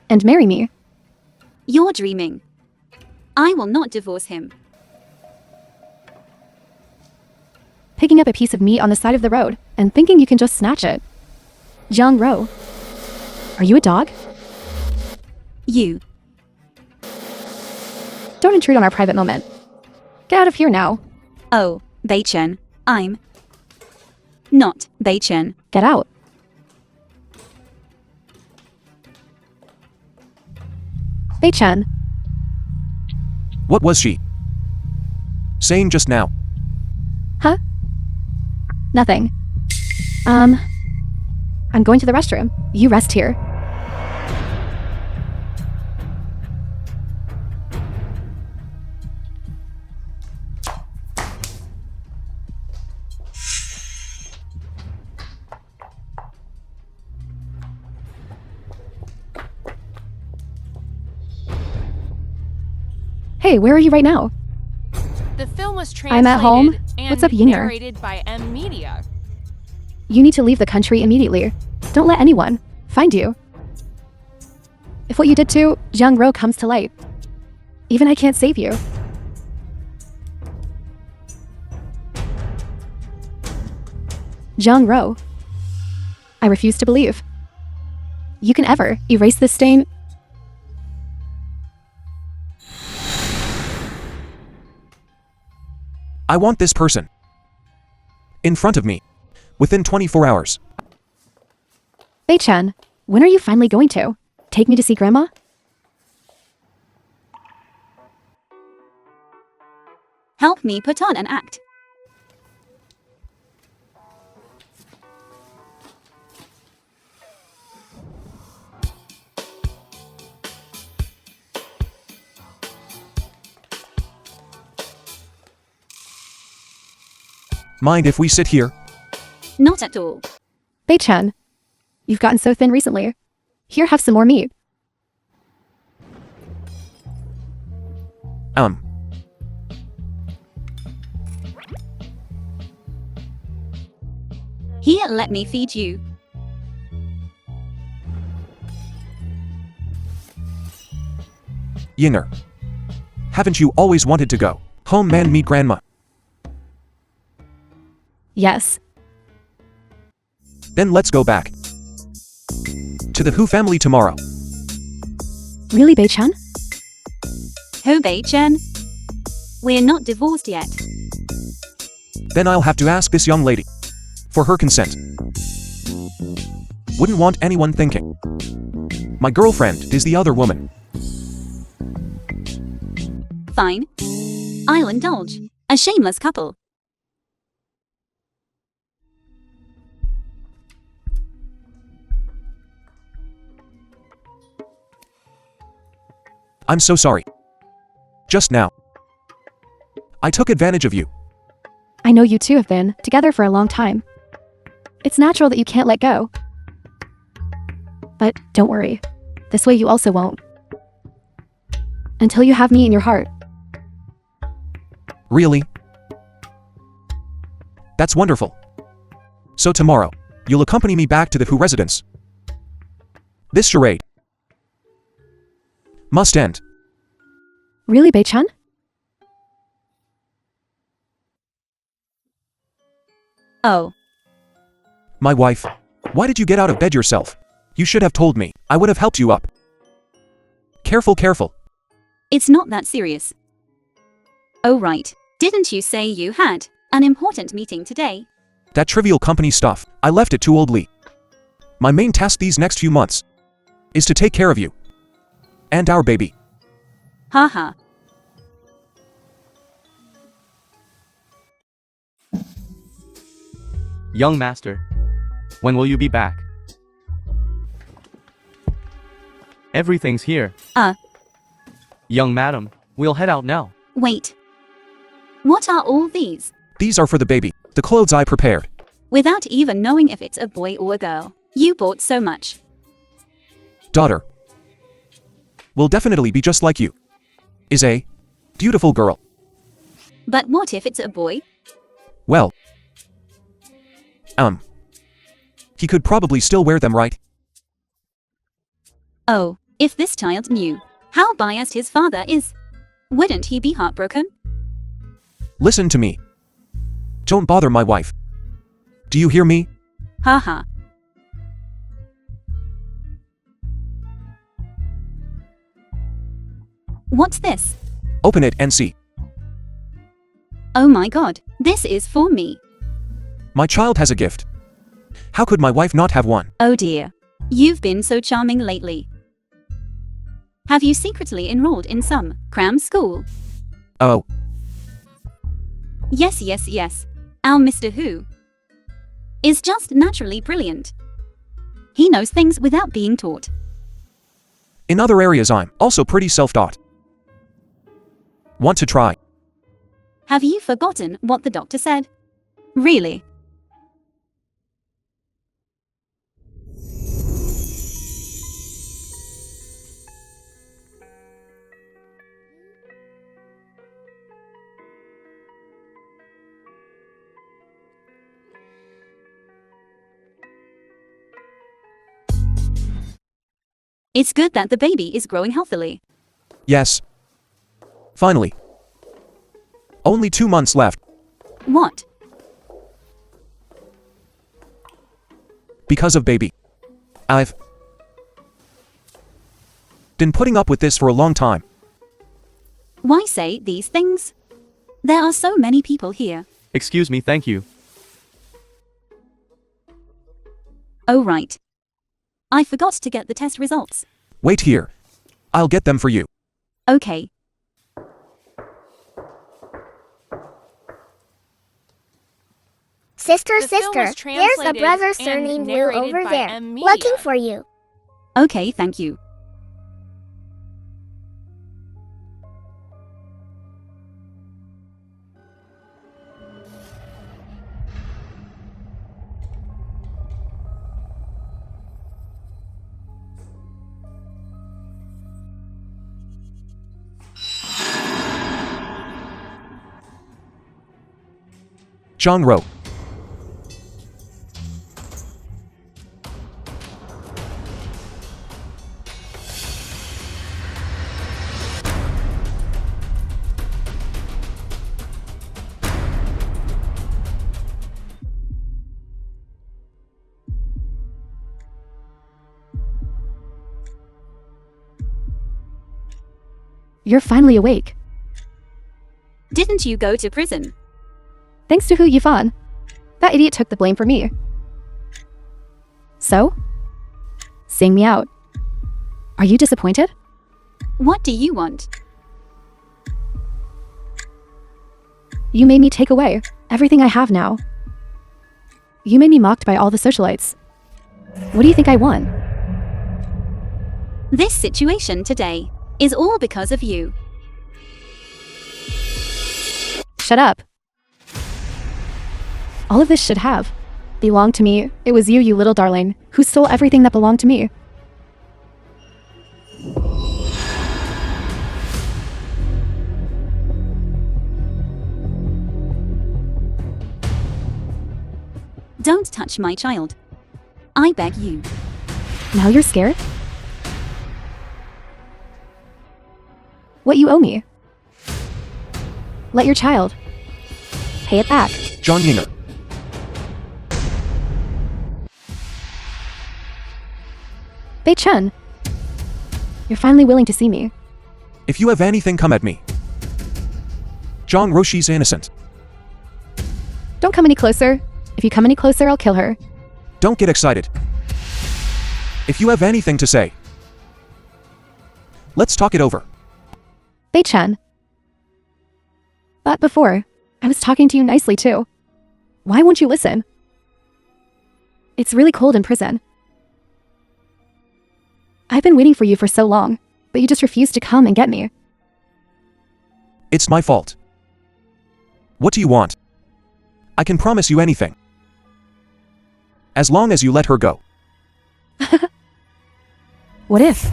And marry me.
You're dreaming. I will not divorce him.
Picking up a piece of meat on the side of the road and thinking you can just snatch it. Zhang Ro, are you a dog?
You.
Don't intrude on our private moment. Get out of here now.
Oh, Bei-chan, I'm not Bei-chan.
Get out. Bei-chan,
What was she saying just now?
Huh? Nothing. I'm going to the restroom. You rest here. Hey, where are you right now?
The film was translated
I'm at home.
and
What's up, Yinger?
narrated by M Media.
You need to leave the country immediately. Don't let anyone find you. If what you did to Young Ro comes to light, even I can't save you. Young Ro. I refuse to believe you can ever erase this stain.
I want this person in front of me within 24 hours.
Bei-chan, when are you finally going to take me to see Grandma?
Help me put on an act.
Mind if we sit here?
Not at all.
Bei-chan, you've gotten so thin recently. Here, have some more meat.
Here, let me feed you.
Yinger. Haven't you always wanted to go home and meet Grandma?
Yes.
Then let's go back to the Hu family tomorrow.
Really, Bei-chan?
Ho Bei-chan. We're not divorced yet.
Then I'll have to ask this young lady for her consent. Wouldn't want anyone thinking my girlfriend is the other woman.
Fine. I'll indulge. A shameless couple.
I'm so sorry. Just now, I took advantage of you.
I know you two have been together for a long time. It's natural that you can't let go. But don't worry. This way you also won't. Until you have me in your heart.
Really? That's wonderful. So tomorrow, you'll accompany me back to the Hu residence. This charade must end.
Really, Bei-chan?
Oh.
My wife, why did you get out of bed yourself? You should have told me. I would have helped you up. Careful, careful.
It's not that serious. Oh right. Didn't you say you had an important meeting today?
That trivial company stuff, I left it to old Lee. My main task these next few months is to take care of you. And our baby.
Haha.
Young master, when will you be back? Everything's here. Young madam, we'll head out now.
Wait. What are all these?
These are for the baby, the clothes I prepared.
Without even knowing if it's a boy or a girl. You bought so much.
Daughter will definitely be just like you. Is a beautiful girl.
But what if it's a boy?
Well, he could probably still wear them, right?
Oh, if this child knew how biased his father is, wouldn't he be heartbroken?
Listen to me. Don't bother my wife. Do you hear me?
Haha. What's this?
Open it and see.
Oh my god, this is for me.
My child has a gift. How could my wife not have one?
Oh dear. You've been so charming lately. Have you secretly enrolled in some cram school?
Oh.
Yes, yes, yes. Our Mr. Who is just naturally brilliant. He knows things without being taught.
In other areas I'm also pretty self-taught. Want to try?
Have you forgotten what the doctor said? Really? It's good that the baby is growing healthily.
Yes. Finally. Only 2 months left.
What?
Because of baby. I've been putting up with this for a long time.
Why say these things? There are so many people here.
Excuse me, thank you.
Oh right. I forgot to get the test results.
Wait here. I'll get them for you.
Okay.
Sister,
The film was
sister, there's a
translated
brother
and
surnamed Lou
narrated
over
by
there,
M.
looking
Media.
for you.
Okay, thank you.
Genre.
You're finally awake.
Didn't you go to prison?
Thanks to Hu Yifan. That idiot took the blame for me. So? Sing me out. Are you disappointed?
What do you want?
You made me take away everything I have now. You made me mocked by all the socialites. What do you think I won?
This situation today is all because of you.
Shut up. All of this should have belonged to me. It was you, you little darling, who stole everything that belonged to me.
Don't touch my child. I beg you.
Now you're scared? What you owe me? Let your child pay it back.
John Yinger.
Bei Chen, you're finally willing to see me.
If you have anything, come at me. Zhang Roshi's innocent.
Don't come any closer. If you come any closer, I'll kill her.
Don't get excited. If you have anything to say, let's talk it over.
Bei Chen. But before, I was talking to you nicely too. Why won't you listen? It's really cold in prison. I've been waiting for you for so long, but you just refused to come and get me.
It's my fault. What do you want? I can promise you anything. As long as you let her go.
What if?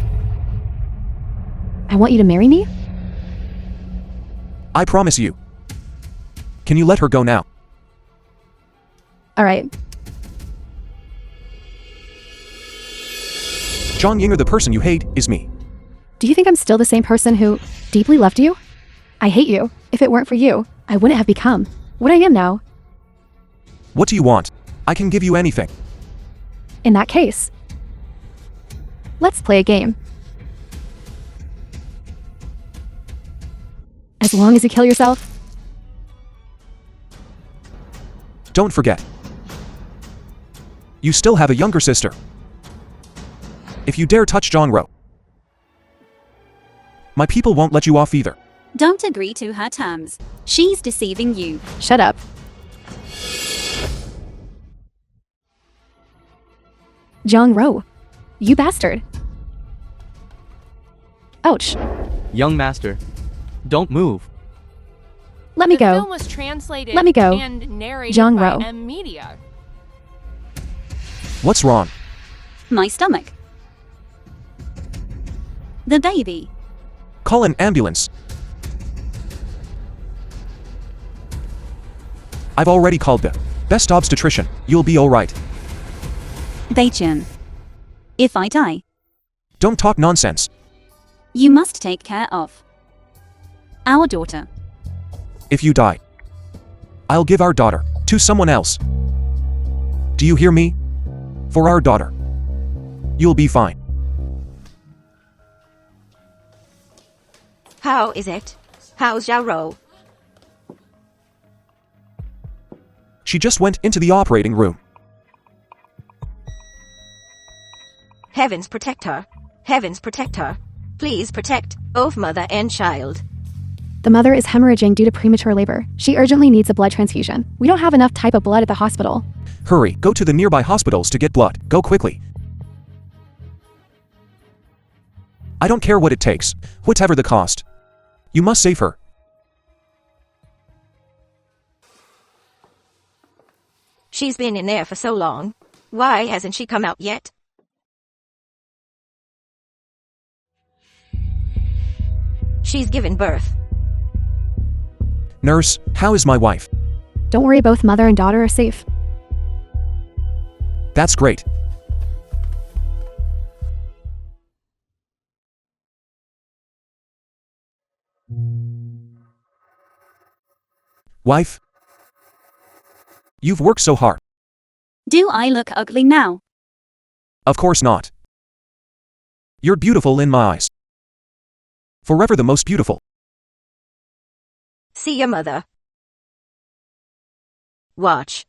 I want you to marry me?
I promise you. Can you let her go now?
Alright.
Zhang Yinger, the person you hate, is me.
Do you think I'm still the same person who deeply loved you? I hate you. If it weren't for you, I wouldn't have become what I am now.
What do you want? I can give you anything.
In that case, let's play a game. As long as you kill yourself.
Don't forget. You still have a younger sister. If you dare touch Zhang Ro, my people won't let you off either.
Don't agree to her terms. She's deceiving you.
Shut up. Jong-ro. You bastard. Ouch.
Young master. Don't move.
Let me
The film
go.
was translated
Let me go.
and narrated
Jong
by
Ro.
M Media.
What's wrong?
My stomach. The baby.
Call an ambulance. I've already called the best obstetrician. You'll be alright.
Baechan. If I die,
Don't talk nonsense.
you must take care of our daughter.
If you die, I'll give our daughter to someone else. Do you hear me? For our daughter. You'll be fine.
How is it? How's Xiaoro?
She just went into the operating room.
Heavens protect her. Heavens protect her. Please protect both mother and child.
The mother is hemorrhaging due to premature labor. She urgently needs a blood transfusion. We don't have enough type of blood at the hospital.
Hurry, go to the nearby hospitals to get blood. Go quickly. I don't care what it takes, whatever the cost. You must save her.
She's been in there for so long. Why hasn't she come out yet? She's given birth.
Nurse, how is my wife?
Don't worry, both mother and daughter are safe.
That's great. Wife? You've worked so hard.
Do I look ugly now?
Of course not. You're beautiful in my eyes. Forever the most beautiful.
See your mother. Watch.